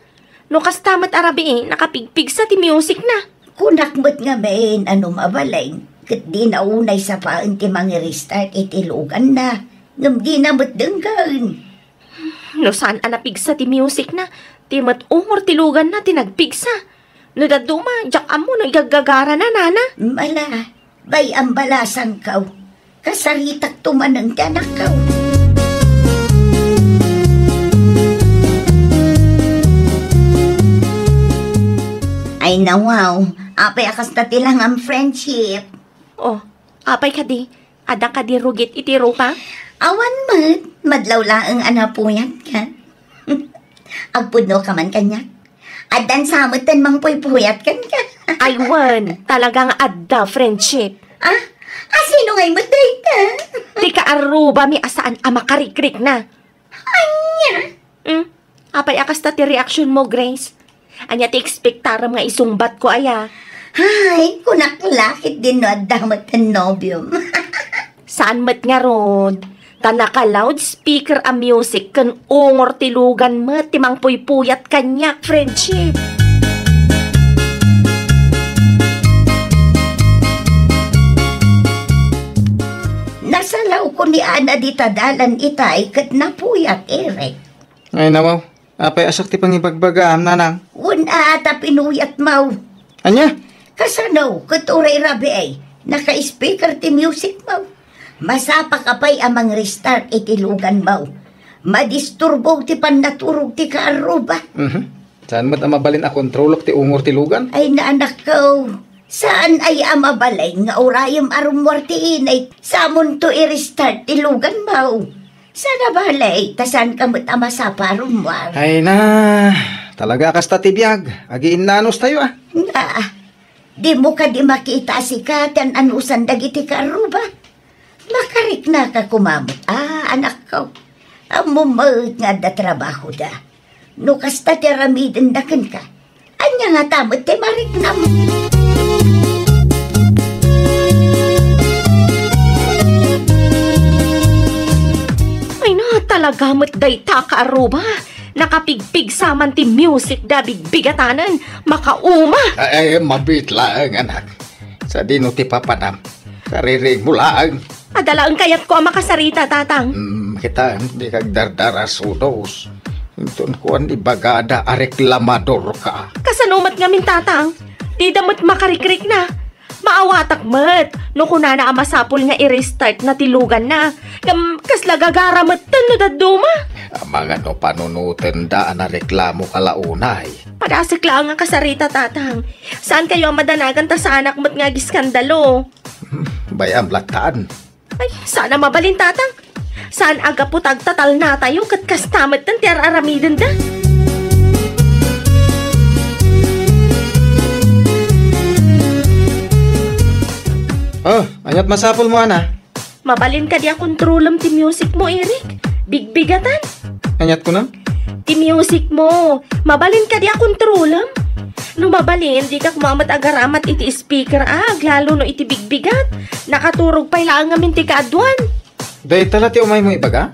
No kastamat arabi nakapigpig sa ti music na. Kunakmot nga main ano mabalay. Kat di naunay sa paan ti mga restart itilugan na. Ngam di na matdanggan. No saan anapigsa ti music na, ti matungor tilugan na tinagpigsa. No daduma, jak amo no igagagara na, nana. Mala, bay ang balasang kaw. Kasaritak tumanang tiyanak kaw. Ay nawaw, apay akas na tilang ang friendship. Oh, apay ka di, ada ka di rugit iti rupa? Awan madlaw lang ang anapuyan ka. Agpuno ka man kanya. Adan samutan mang puypuyat kan ka. Aywan, talagang adda friendship. Sino ngay matay ka? Di ka aruba mi asaan amakarikrik na. Anya? Apay akas ta ti reaction mo, Grace. Anya ti expectaram nga isungbat ko aya. Hay, kunak lakit din no at damat ang nobyom. Saan mat nga rod? Tanaka loudspeaker a music kan ungor tilugan mo timang puypuyat kanyak friendship. Nasalaw ko ni Ana di tadalan itay kat napuyat Eric. Ay nawaw, apay asak ti pangibagbagaam nanang. Una ata pinuyat mau. Anya? Kasanaw, kat uray rabi ay, naka-speaker ti music mau. Masapa ka pa'y amang restart itilugan mau. Madisturbo ti panaturog ti kaaruba. Saan mo't mabalin a kontrolok ti ungor tilugan? Ay naanak ko, saan ay amabalay nga urayam arumwartiin ay samon to i-restart tilugan mau. Sana balay, tasan ka mo't amasapa arumwar. Ay na, talaga kasta ti biyag. Agiin nanos tayo Nga, di mo ka di makita si Katan anusan dagiti kaaruba. Makarik na ka kumamot. Anak ko. Amumawit nga da trabaho da. No kasta ti ramidin dakan ka. Anya nga tamot ti marik na mo. Ay na, talaga mo't dayta ka aruba. Nakapigpig saman ti music da bigbigatanan. Makauma. Ay, mabit lang, anak. Sa dino ti papanam. Karirig mo lang. Adalaan kayat ko ang makasarita, tatang. Kita hindi kag dardaras udos. Intun ko ang ibagada a reklamador ka. Kasanumat ngamin, tatang. Di damot makarikrik na. Maawatak mat. No kuna na amasapol nga i-restart na tilugan na. Kasla gagaramat no daduma. Ang mga no panunutin daan na reklamo kalaunay. Padasik lang ang kasarita, tatang. Saan kayo ang madanagan ta sa anak mo't nga giskandalo? Bayam lataan. Ay, sana mabalin, tatang. Saan aga po tagtatal na tayo kat kastamat ng tiar aramidin da? Oh, anyat masapol mo ana. Mabalin ka di kontrolam ti music mo, Eric. Bigbigatan. Anyat ko na? Ti music mo. Mabalin ka di kontrolam. No mabalin, di ka kumamat agaramat iti speaker lalo no iti bigbigat. Nakaturog pa ilang ngamin ti kaadwan. Day tala ti umay mo ibaga?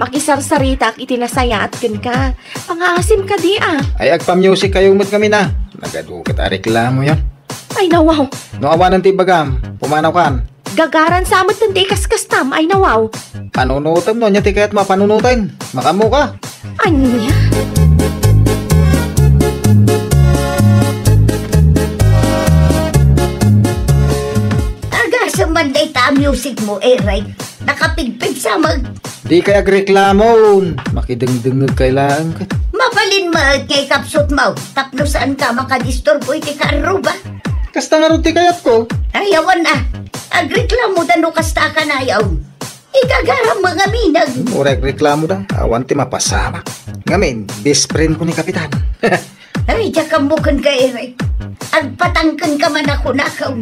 Makisarsarita iti nasaya at kin ka. Pangasim ka di Ay agpa-music kayo umot kami na. Nagadukat a reklamo yan. Ay nawaw. No awanan ti bagam, pumanaw kan. Gagaran sa amat ng tikas-kastam. Ay nawaw. Panunutam no, niya ti kaya't mapanunutin. Makamu ka. Anya? Sumanday ta music mo, Eric. Nakapigpig sa Di kaya agreklamon. Makidengdengag kailangan ka. Mabalin mo kay kapsot mo. Tapno saan ka makadisturbo iti kaaruba. Kasta nga rin ti kayat ko. Ayawan na. Agreklamo da no kasta ka na ayaw. Ikagaram mga minag. Murag reklamo da. Awan ti mapasama. Ngamin, best friend ko ni Kapitan. Ay, jakamukan ka, Eric. Agpatangkan ka man ako nakaw.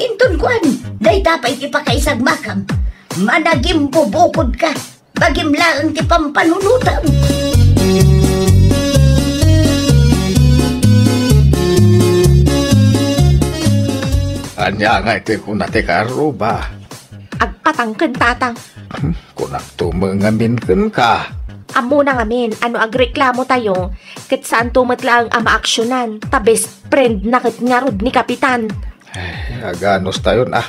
Intun kuan, day tapay ti pakaisag makam. Managim bubukod ka. Bagim lang ti pampanunutam. Anya nga iti kunati karuba. Agpatangkan, tatang. Kunak tumangamin ka. Amo na ngamin, ano agreklamo tayo, kat saan tumatla ang ama-aksyonan, ta best friend na kat ngarod ni Kapitan. Ay, aganos tayo na.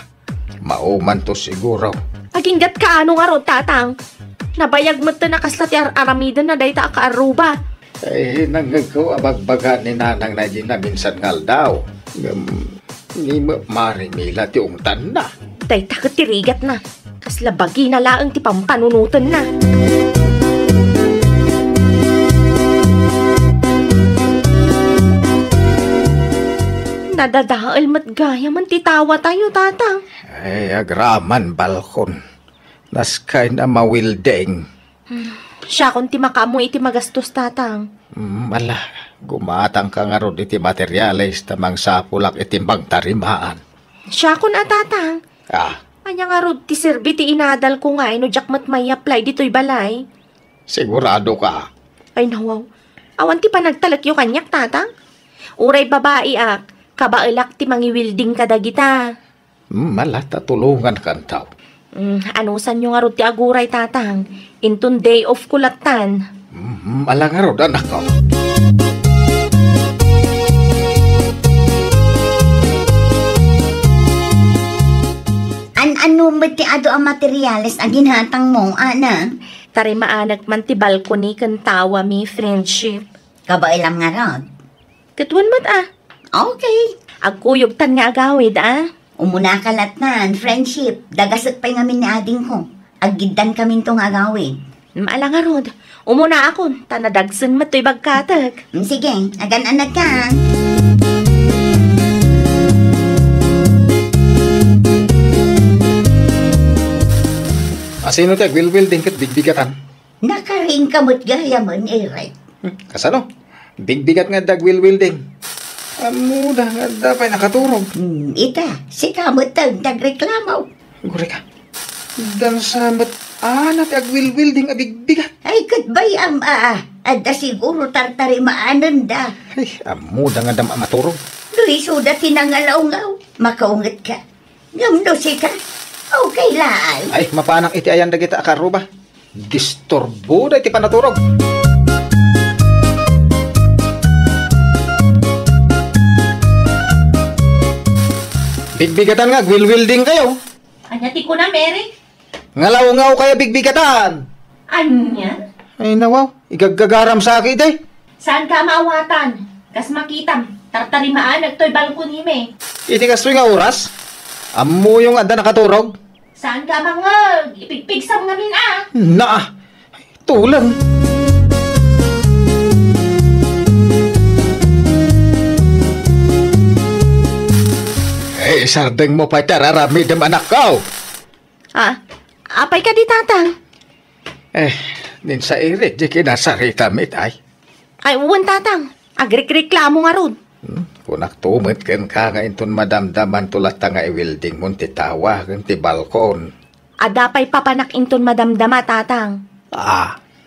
Mauman to siguro. Aginggat ka ano nga ron, tatang. Nabayag mo ta nakaslat aramidan na dayta ka aruba. Ay, nanggagaw abagbaga ni nanang na di na minsan ngal daw. Ni marimila ti ungtan na. Dayta ka tirigat na. Kaslabagi na laang ti pampanunutan na. Nadadaal mat gaya man titawa tayo, tatang. Ay, agraman balkon. Naskay na mawildeng. Siya kung ti makamu iti magastos, tatang. Mala, gumatang ka nga ron iti materyales tamang sapulak iti tarimaan. Siya kung tatang. Anya nga ron ti serbi ti inadal ko nga, no jakmat may apply dito'y balay. Sigurado ka. Ay nawaw, awan ti panagtalak yung kanyak, tatang. Uray babae Kabailak ti mangiwilding kadagita. Malata tulungan kan tao. Anusan nyo nga ro ti aguray tatang? Intun day off kulatan. Malangaro anak ko. Ano mo ti ado ang materyales ang ginhatang mo, ana? Tari maanak man ti balcony kan tawa mi friendship. Kabailam nga rod. Katwan mat Okay. Agkuyog tan nga agawid Umuna kalatnan, friendship. Dagasat pa'y ngamin ni ading ko. Aggidan kami itong agawin. Maala nga rod. Umuna ako. Tanadagsan mat to'y bagkatag. Sige, agan-anag ka. Asino ti agwilwil din kat bigbigatan? Nakaring kamot gaya man, right? Kasano? Bigbigat nga dagwilwil din. Amuda nga dapay nakaturog. Ita, si kamot tag nagreklamaw. Guri ka. Dan samat ti agwilwil din abigbigat. Ay, katbay Ada siguro tartari maanan da. Ay, amuda nga dam maturog. Luis, suda tinangalaw-ngaw. Makaungat ka. Ngamno si ka. Okay lang. Ay, mapanang iti ayan dagita akaruba. Disturbo da iti panaturog. Bigbigatan nga, gwilwil din kayo. Anyati ko na, Mary. Ngalaw-ngaw kaya bigbigatan. Anya? Ay, nawaw. Igagagaram sa akin, day. Saan ka maawatan? Kas makitam. Tartarimaan, nagtoy balkon hime. Iti kastoy nga oras. Amo yung anda nakaturog. Saan ka mga ipigpigsam ngamin Na, tulang. Sardeng mo pa tararami dem anak ko. Apay ka di tatang? Nin sa irit, di kinasarita mit ay. Ay, uwan tatang. Agrik-reklamo nga rod. Kunak tumit ken ka nga inton madamdaman tulat nga i-welding mo ti tawa ken ti balkon. Adapay papanak inton madamdama tatang.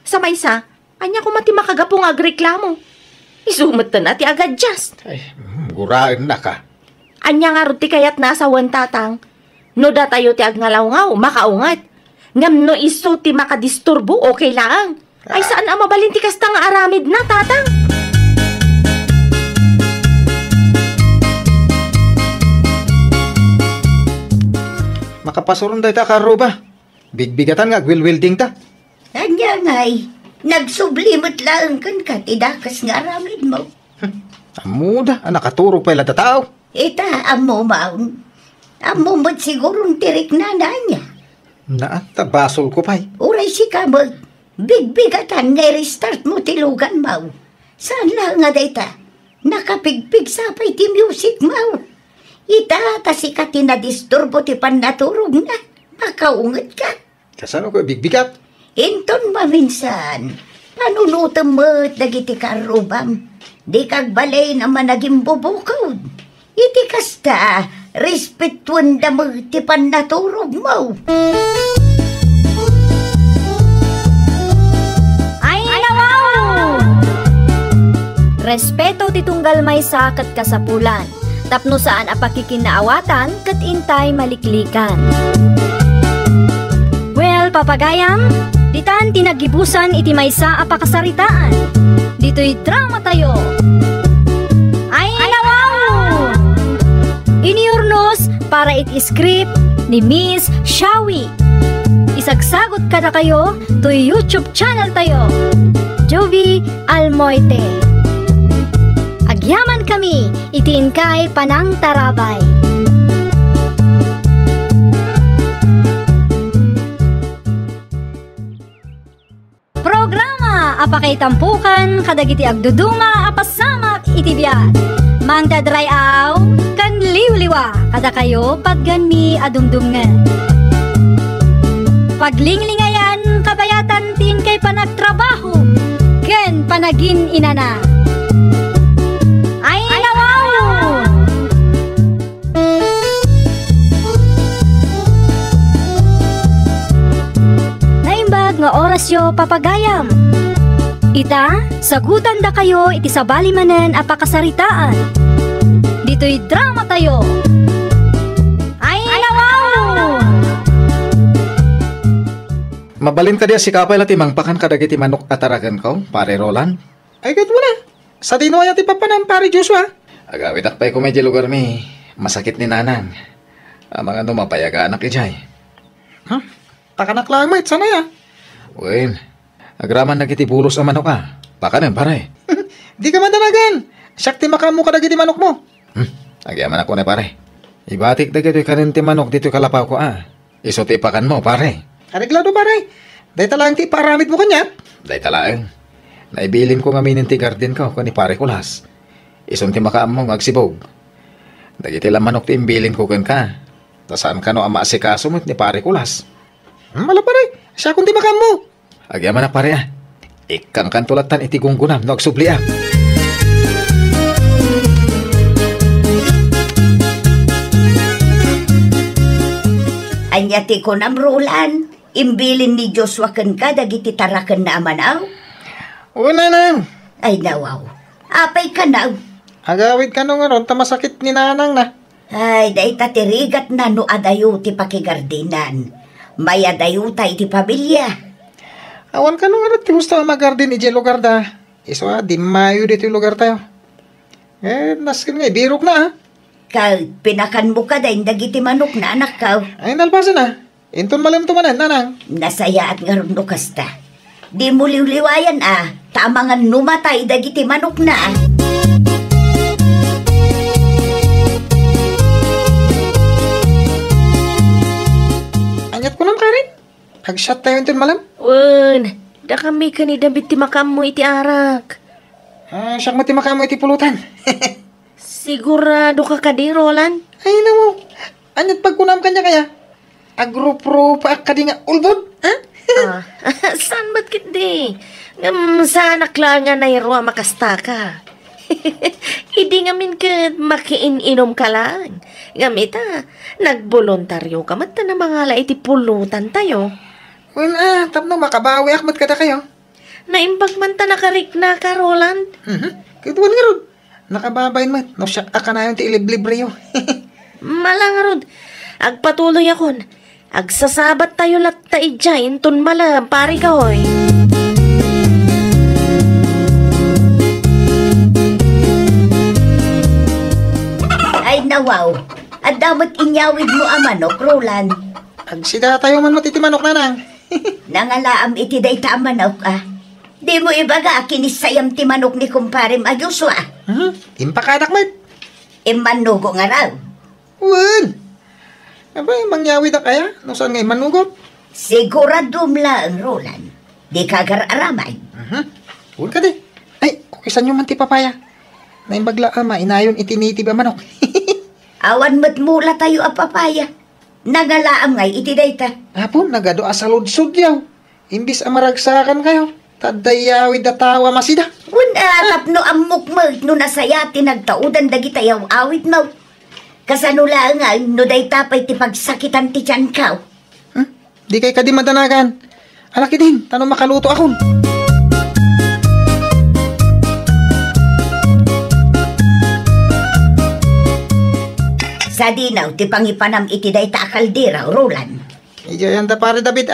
Sa maysa, anya ko mati makagapong agreklamo. Isumat na ti agad just. Ay, gurain na ka. Anya nga ruti kayat nasa wan tatang. No da tayo ti agngalaw-ngaw, makaungat. Ngam no iso ti makadisturbo, okay lang. Ay saan ang mabalin ti kasta nga aramid na tatang? Makapasurong day ta karuba. Bigbigatan nga, gwilwilding ta. Anya nga'y, nagsublimot lang kan katidakas nga aramid mo. Amuda, nakaturog pa ila tatao. Ita, amo maun. Amo mo't sigurong tirik na niya. Tabasol ko pa'y. Uray si kamot, bigbigatan nga restart mo tilugan mo. Saan lang nga data? Nakapigpig sapay ti music mo. Ita, kasi ka tinadisturbo ti panaturog na. Makaungat ka. Kasano ko bigbigat? Inton maminsan, panunutam mo't dagiti karubam. Di kagbalay naman naging bubukod. Iti kasta, respetuan da mo ti panaturog mo. Ay, nawaw! Respeto ti tunggal may sakat kasapulan. Tapno saan apakikinaawatan kat intay maliklikan. Well, papagayam, ditan tinagibusan iti maysa apakasaritaan. Dito'y drama tayo. Ay, nawaw! Iniurnos para iti script ni Miss Shawi. Isagsagot ka na kayo to YouTube channel tayo. Jovi Almoite. Agyaman kami, itiin kay Panang Tarabay. Programa apakay tampukan kadagiti agduduma apasamak itibiyat. Mangdadray aw kan liwliwa kada kayo pagganmi adumdumngan. Paglinglingayan kabayatan tin kay panagtrabaho ken panagin inana. Ay nawaw! Naimbag nga oras yo papagayam. Ita, sagutan da kayo iti sabali manen apakasaritaan. Dito'y drama tayo. Ay, wow! Mabalin ka diya si kapay lati mangpakan kadagiti manok ataragan ko, pare Roland. Ay, gat mo na. Sa dinuwa ti papanam, pare Joshua. Agawit akpay ko medyo lugar mi. Masakit ni nanang. Mga mapayaga anak ijay. Ha? Pakanak lang mait, sana ya? Uwin, agraman na kiti bulos ang manok ka. Pakanan, pare. Di ka man danagan. Sakti makamu kadagiti manok mo. Agyaman ako na, pare. Ibatik dagiti kaninti manok dito kalapaw ko, Iso ti pakan mo, pare. Areglado, pare. Day talang ti paramit mo kanya. Day talang. Naibilin ko nga mininti garden ko ni pare kulas. Isun ti makaam mo ngagsibog. Dagiti lang manok ti imbilin ko kan ka. Tasaan ka no ama si kasumot ni pare kulas. Mala, pare. Siya kung ti makaam mo. Agyaman na, pare, Ikang kantulatan iti gunggunam no agsubli, Anyati ko nam Roland. Imbilin ni Joshua kan ka dagiti tarakan na amanaw. Una nang. Ay nawaw. Apay ka naw. Agawid ka no nga ron, tamasakit ni nanang na. Ay, day tatirigat na no adayo ti pakigardinan. May adayo tay ti pamilya. Awan ka no nga ron, ti gusto magardin iti lugar da. Iso di mayo dito yung lugar tayo. Naskin nga, birok na, Pinakan mo ka day dagiti manok na anak ka. Ay, nalpasan na. Inton malam tumanan, nanang. Nasaya at nga ron no kasta. Di mo liwliwayan, Tamangan numatay dagiti manok na, Anyat ko nam, Karin. Pag-shot tayo inton malam. Da kami kanidabit ti makam mo iti arak. Siyak matimakam mo iti pulutan. Sigurado ka kadi, Roland? Ay, naman. Anyat pagkunam kanya kaya? Agro-pro pa ka di nga ulbod, Saan ba't kiti? Sana klangan na irwa makasta ka. Hindi ngamin ka makiin-inom ka lang. Gamita, nagbolontaryo ka mat na mga iti pulutan tayo. Tapno makabawi akmat kada kayo. Naimbag man ta nakarik na ka, Roland. Kituan nga rod. Nakababayin mat. No siya ka na yung ti iliblibre yo. Malang rod. Agpatuloy akon. Agsasabat tayo latta idyain tun malam, pari ka, hoy. Ay nawaw. At damat inyawid mo ang manok, Roland. Agsida tayo man matiti manok, nanang. Nangalaam iti day ta ang manok, Di mo ibaga kinisayam ti manok ni kumparim a Joshua. Impakadak mat. Imanugo nga raw. Wan. Abay, mangyawi na kaya? No saan ngayon manugot? Sigurado lang, Roland. Di ka gar-aramay. Huwag ka di. Ay, kukisan nyo man ti papaya. Naimbagla ama, inayon itinitib ang manok. Awan mo't mula tayo a papaya. Nagalaam ngay iti dayta. Hapon, nagado asalod-sud yaw. Imbis amaragsakan kayo. Tadayawid na tawa masida. Tapno ang mukmag no nasayati nagtaudan dagitayaw awit mo. Kasanula nga, no day tapay ti pagsakitan ti tiyan ka. Di kay ka di madanagan. Alaki din, tanong makaluto akon. Sa dinaw, ti pangipanam iti day ta kaldira, Roland. Idiyan ta pare David,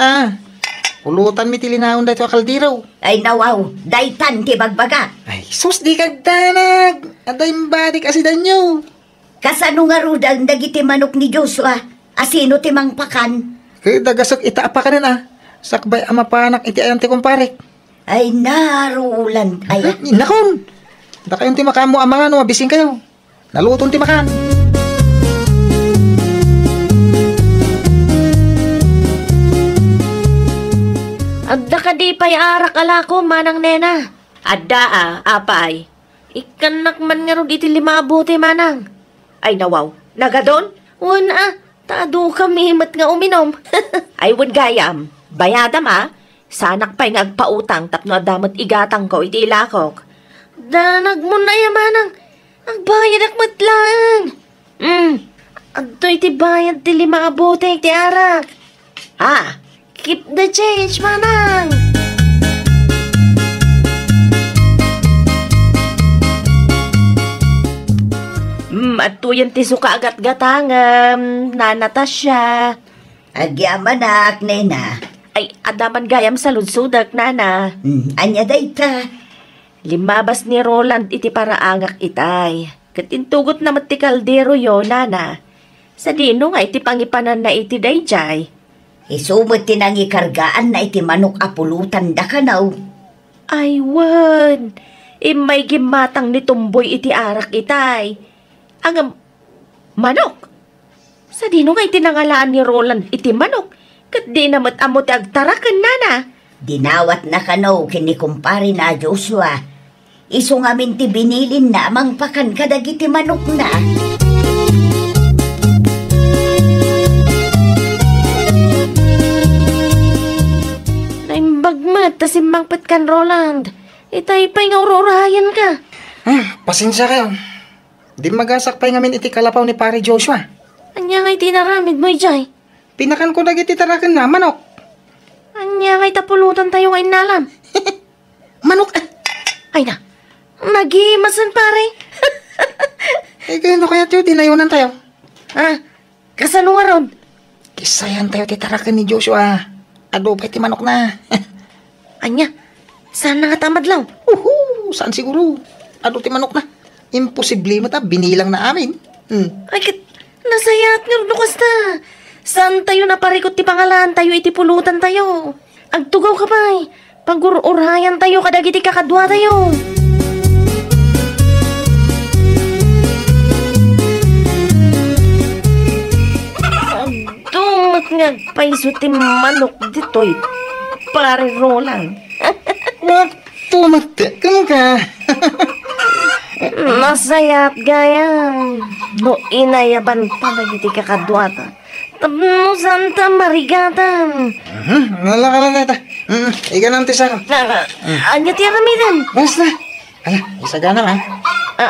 Pulutan mi tilinaon dahito akaldiraw. Ay nawaw, daytan ti bagbaga. Ay, sus di kagdanag. Aday mbadi kasi danyo. Kasano nga rudang dagiti manok ni Joshua? Asino ti mangpakan? Kaya dagasok itaapa ka na Sakbay amapanak iti ayan ti kumparek. Ay narulan. Ay, nakon. Da kayon ti makamo amangan no, mabising kayo. Naluton ti makan. Adda ka di pa'y arak ala ko, manang nena. Adda apay. Ikanak man nga ron iti lima abuti, manang. Ay nawaw, nagadon? Wana, taado kami mat nga uminom. Ay wun gayam, bayadam sanak pa'y nga agpautang tapno adamot igatang ko iti ilakok. Danag mo na yamanang, agbayad akmat lang. Adto iti bayad ti lima abuti iti arak. Keep the change, manang! At yan ti suka agat-gatangam, Natasha. Agyaman ak, nena. Ay, adaman gayam sa lunsudak, nana. Anya dayta. Limabas ni Roland iti paraangak itay. Katintugot na ti kaldero yo, nana. Sa dino nga iti pangipanan na iti dayjay. Isumot tinangi kargaan na iti manok apulutan da kanaw. Ay, wan. May gimatang ni tumboy iti arak itay. Ang manok. Sa dino nga iti nangalaan ni Roland iti manok. Kat di namat amo ti agtarakan, nana. Dinawat na kanaw kinikumpari na Joshua. Iso ngamin ti binilin na amang pakan kadagiti manok na. Naimbagmat ta simbang petkan Roland. Itay pa'y nga urorayan ka. Pasensya kayo. Di magasak pa ngamin iti kalapaw ni pare Joshua. Anya nga'y tinaramid mo, Ijay. Pinakan ko dagiti tarakan na manok. Anya nga'y tapulutan tayo nga'y nalam. Manok Ay na, nagimasan pare. Gano kaya tiyo, dinayunan tayo. Kasano nga ron? Kisayan tayo ti tarakan ni Joshua. Ado pa iti manok na. Anya, saan na nga tamad lang? Saan siguro? Ado ti manok na. Imposible mata, binilang na amin. Ay, nasayat nga rin ta. Saan tayo naparikot ti pangalan tayo iti pulutan tayo? Agtugaw ka pa'y. Pag-urayan tayo kadagiti kakadwa tayo. Dumat nga paiso ti manok dito'y pare Roland. Tumat, kamo ka? Nasayat gayang. No inayaban padagiti kakadwata. Tapno santa marigatan. Nala ka lang neta. Ika nang tisaka. Anya ti aramidan. Basta. Ala, isa gana ha.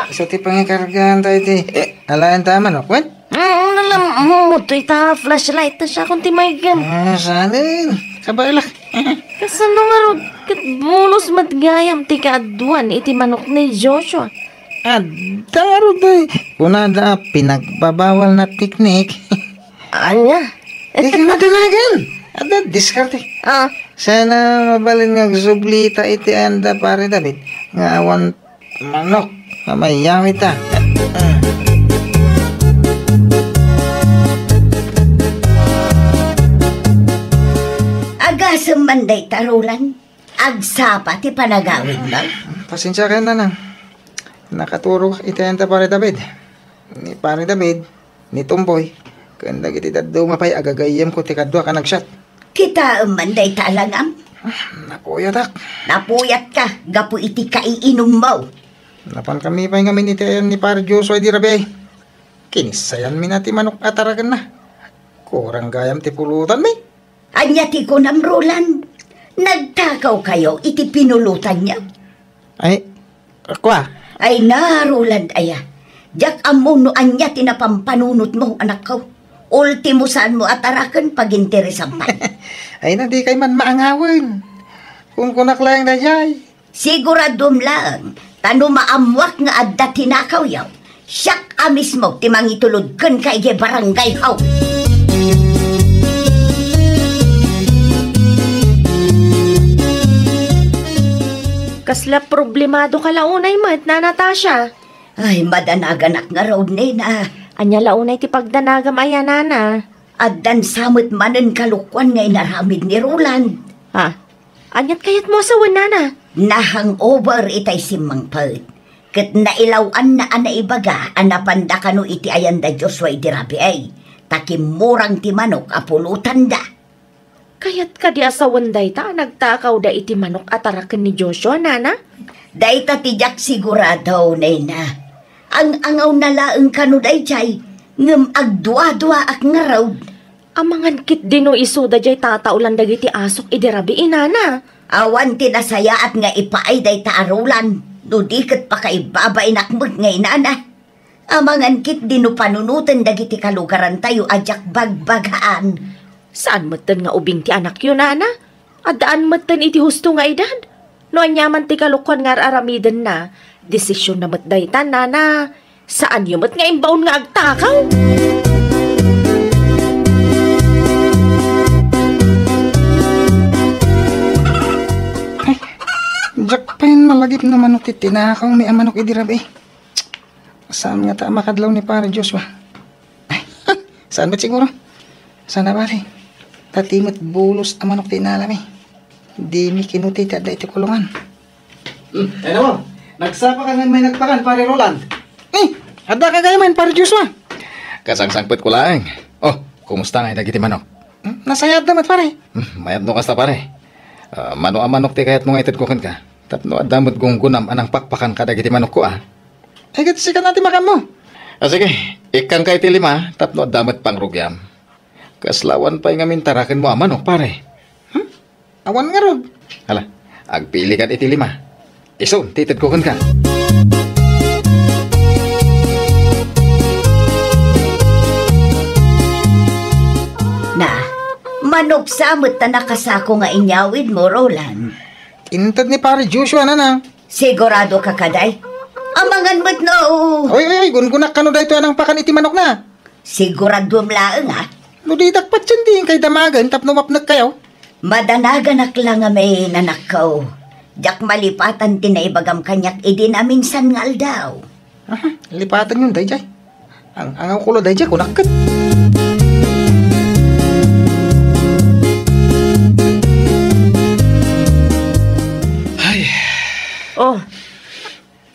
Isa ti pangikargaan tayo ti. Alayan tama no, kwen? Alam mo, ita flashlight na siya kung timaygan. Sanin. Kabailak. Kasano nga ro, katbulos matgayam ti kaadwan iti manok ni Joshua. Daro day. Kuna da, pinagbabawal na piknik. Anya? Ikaw na dalagan. Ada, diskarte. Sana mabalin nga sublita iti anda pare David. Nga awan manok. Mamayami ta. Agasam manday tarulan. Agsapa ti panagawin lang. Pasensya ka na. Nakaturo iti anda pare David. Ni pare David, ni Tumboy. Kanda iti daddo mapay agagayam ko ti kadwa ka nagshot. Kita manday talangam. Napuyat Napuyat ka. Gapu iti kaiinom mo. Napan kami pa ngamin iti ayan ni pare Joshua di rabi ay. Kinisayan mi na ti manok ataragan na. Kurang gayam ti pulutan mi. Anya ti ko nam Roland. Nagtakaw kayo iti pinulutan niya. Ay, kwa? Ay na Roland aya. Diyak amon no anya tinapampanunot mo anak ko. Ultimo saan mo atarakan pag interesan pa. Ay na di kay man maangawan. Kung kunak lang na jay. Siguradom lang. Tano maamwak nga adda tinakaw yaw. Siyak amis mo ti mangitulod kan kay barangay haw. Kasla problemado ka launay mat na Natasha. Ay madanaganak nga raw na. Anya launay ti pagdanagam aya nana. Addan samot manen kalukwan nga inaramid ni Roland. Anyat kayat mo sa nana. Nahang-over itay simang pad. Kat nailawan na anaibaga anapanda kano iti ayanda Joshua iti rabi ay. Takimurang ti manok apulutan da. Kayat ka di asawan day ta nagtakaw da iti manok atarakan ni Joshua nana? Day ta tijak sigurado nena. Ang angaw na laeng kano day jay. Ngem agdua-dua ak nga raw. Amangan kit dino isuda jay tataulan dagiti asok idirabi inana. Awan tinasaya at nga ipaay day ta arulan. No diket pa kay babay nakmag nga inana. Amangan kit dino panunutan dagiti kalugaran tayo ajak bagbagaan. Saan matan nga ubing ti anak yun nana? Adaan matan iti husto nga edad? No anyaman ti kalukwan nga aramidan na. Desisyon na matdaytan nana. Saan yumat nga imbaon nga agtakaw? Jak pa yun malagip na manok titinakaw may amanok idirabi. Saan nga ta makadlaw ni pare Joshua? Ay, saan ba siguro? Sana bali. Tatimot bulos ang manok tinalami. Di mi kinuti tada iti kulungan. Ano mo? Nagsapa ka nga may nagpakan pare Roland. Ada ka kayo man pare Joshua. Kasangsangpit ko lang. Oh, kumusta nga dagiti manok? Nasayad naman pare. Mayat no kasta pare. Mano ang manok ti kayat mo nga itid ko ka. Tapno adamot gunggunam anang pakpakan ka dagiti manok ko Ay, gatsi ka natin makan mo. Sige, ikang kay ti 5, tapno adamot pang rugyam. Kaslawan pa nga mintarakin mo ang manok pare. Awan nga rod. Hala, agpili ka iti 5. Isun, titid ko ka. Na, manok samot na nakasako nga inyawid mo, Roland. Intad ni pare Joshua na. Sigurado ka kaday? Amangan mo't no. Oy, gungunak ka no dahito anang pakan iti manok na. Sigurado mlaang ha. No di dakpat dyan di kay damagan tapno mapnag kayo. Madanagan lang nga may nanakaw. Jak malipatan tinaibagam kanyak idinaminsan nga aldaw. Lipatan yun dayjay. Ang angaw kulo dayjay kunakit. Oh,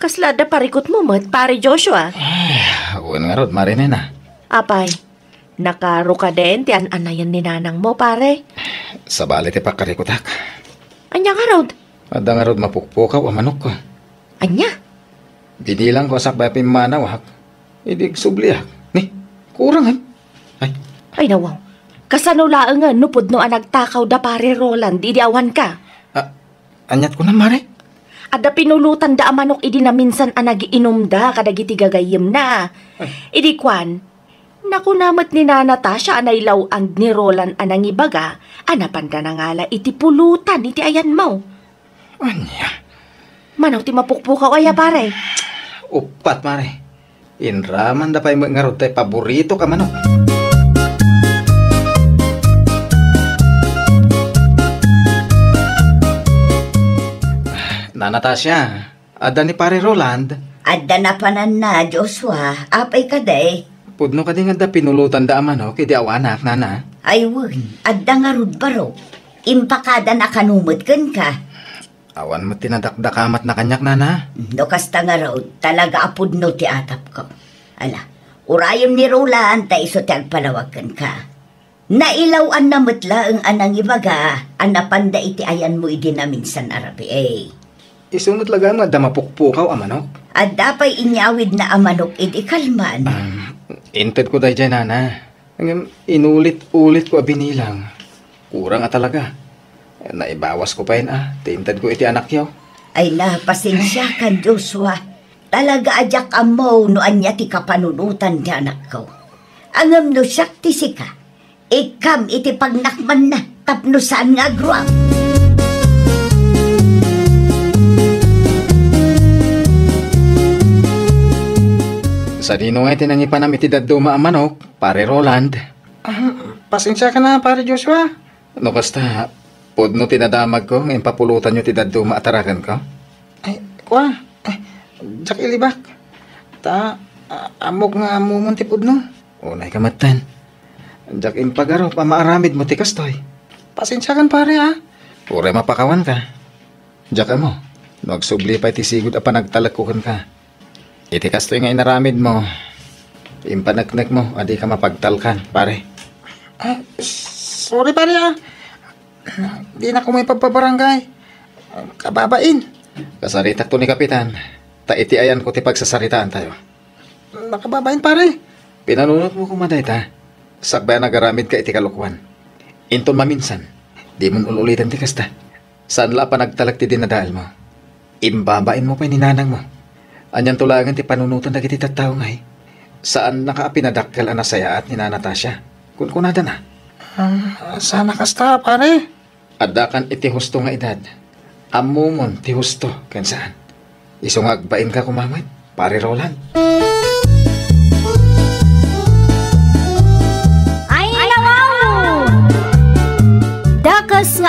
kaslada parikot mo mat, pare Joshua. Uwan nga rod, marinin na. Apay, nakaro ka din, tiyan anayan ni nanang mo, pare. Sa bali ti pakarikutak. Anya nga rod? Ada nga rod mapukpukaw ang manok ko. Anya? Binilang ko sa bapim manawak. Idig subliak. Ni, kurangan. Ay nawaw. Kasanulaang nga, nupod no anagtakaw da pare Roland, di awan ka. Anyat ko na mare. Ada pinulutan da amanok idi na minsan anagiinom da kadagiti gagayim na. Idi kwan, naku namat ni Nana Tasha anay lawang ni Roland anang ibaga, anapan da na ngala iti pulutan iti ayan mo. Anya? Manaw ti mapukpukaw aya pare. Upat mare. Inraman da pa'y nga rod tayo paborito ka manok. Na Natasha, ada ni pare Roland. Adda na panan na, Joshua. Apay ka day. Pudno ka din nga da pinulutan da manok, hindi awanak, nana. Ay wun, adda nga rud baro. Impakada na kanumot kan ka. Awan mo tinadakdakamat na kanyak, nana. No kasta nga rod, talaga apod no ti atap ko. Ala, urayom ni Roland, ta iso ti agpalawagan ka. Nailawan na mutla ang anang ibaga, anapanda iti ayan mo idi na minsan arabi Isunod laga nga da mapukpukaw ang manok. At dapay inyawid na amanok idi kalman. Inted ko dahil dyan, nana. Inulit-ulit ko binilang. Kurang talaga. Naibawas ko pa yun, Tinted ko iti anak yaw. Ay na, pasensya kan, Joshua. Talaga ajak amaw no anya ti kapanunutan di anak ko. Angam no sakti sika. Ikam iti pagnakman na tapno saan nga agruam. Sa dino nga tinangipanam iti daduma ang manok, pare Roland. Pasensya ka na, pare Joshua. No kasta, pudno tinadamag ko, ngayon papulutan nyo ti daduma atarakan ko. Ay, kwa, jak ilibak. Amok nga amumunti pudno. Unay kamatan. Jak impagaro, pamaaramid mo ti kastoy. Pasensya kan pare, Ure mapakawan ka. Jak mo, nagsubli pa iti sigod a panagtalagkukan ka. Iti kastoy nga inaramid mo, impanagnak mo, adi ka mapagtalkan, pare. Sorry, pare, Di na ko may pagpabarangay. Kababain. Kasaritak to ni Kapitan. Iti ayan ko ti pagsasaritaan tayo. Nakababain, pare. Pinanunot mo kumaday ta. Sakbaya nagaramid ka iti kalukwan. Inton maminsan, di mo ululitan ti kasta. Saan la pa nagtalag ti dinadaal mo? Imbabain mo pa ninanang mo. Anyan tulagan ti panunutan na giti tattao ngay. Saan nakaapinadakkel ang nasayaat ni Nana Tasha? Kunada na. Sana kasta, pare. Adakan iti husto nga edad. Amumon ti husto, kan saan? Isungagbain ka kumamit, pare Roland.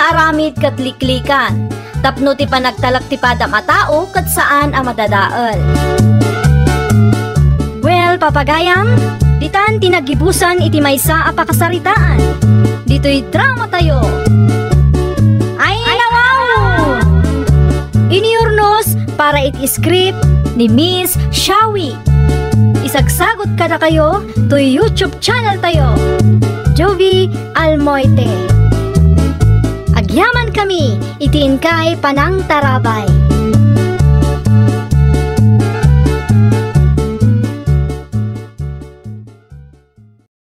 aramid kat liklikan. Tapno ti panagtalak ti padam a tao kat saan a madadaal. Well, papagayam, ditan tinagibusan iti maysa a pakasaritaan. Dito'y drama tayo. Ay, nawaw! Iniurnos para iti script ni Miss Shawi. Isagsagot kada kayo to YouTube channel tayo, Jovi Almoite. Agyaman kami, itiin kay Panang Tarabay.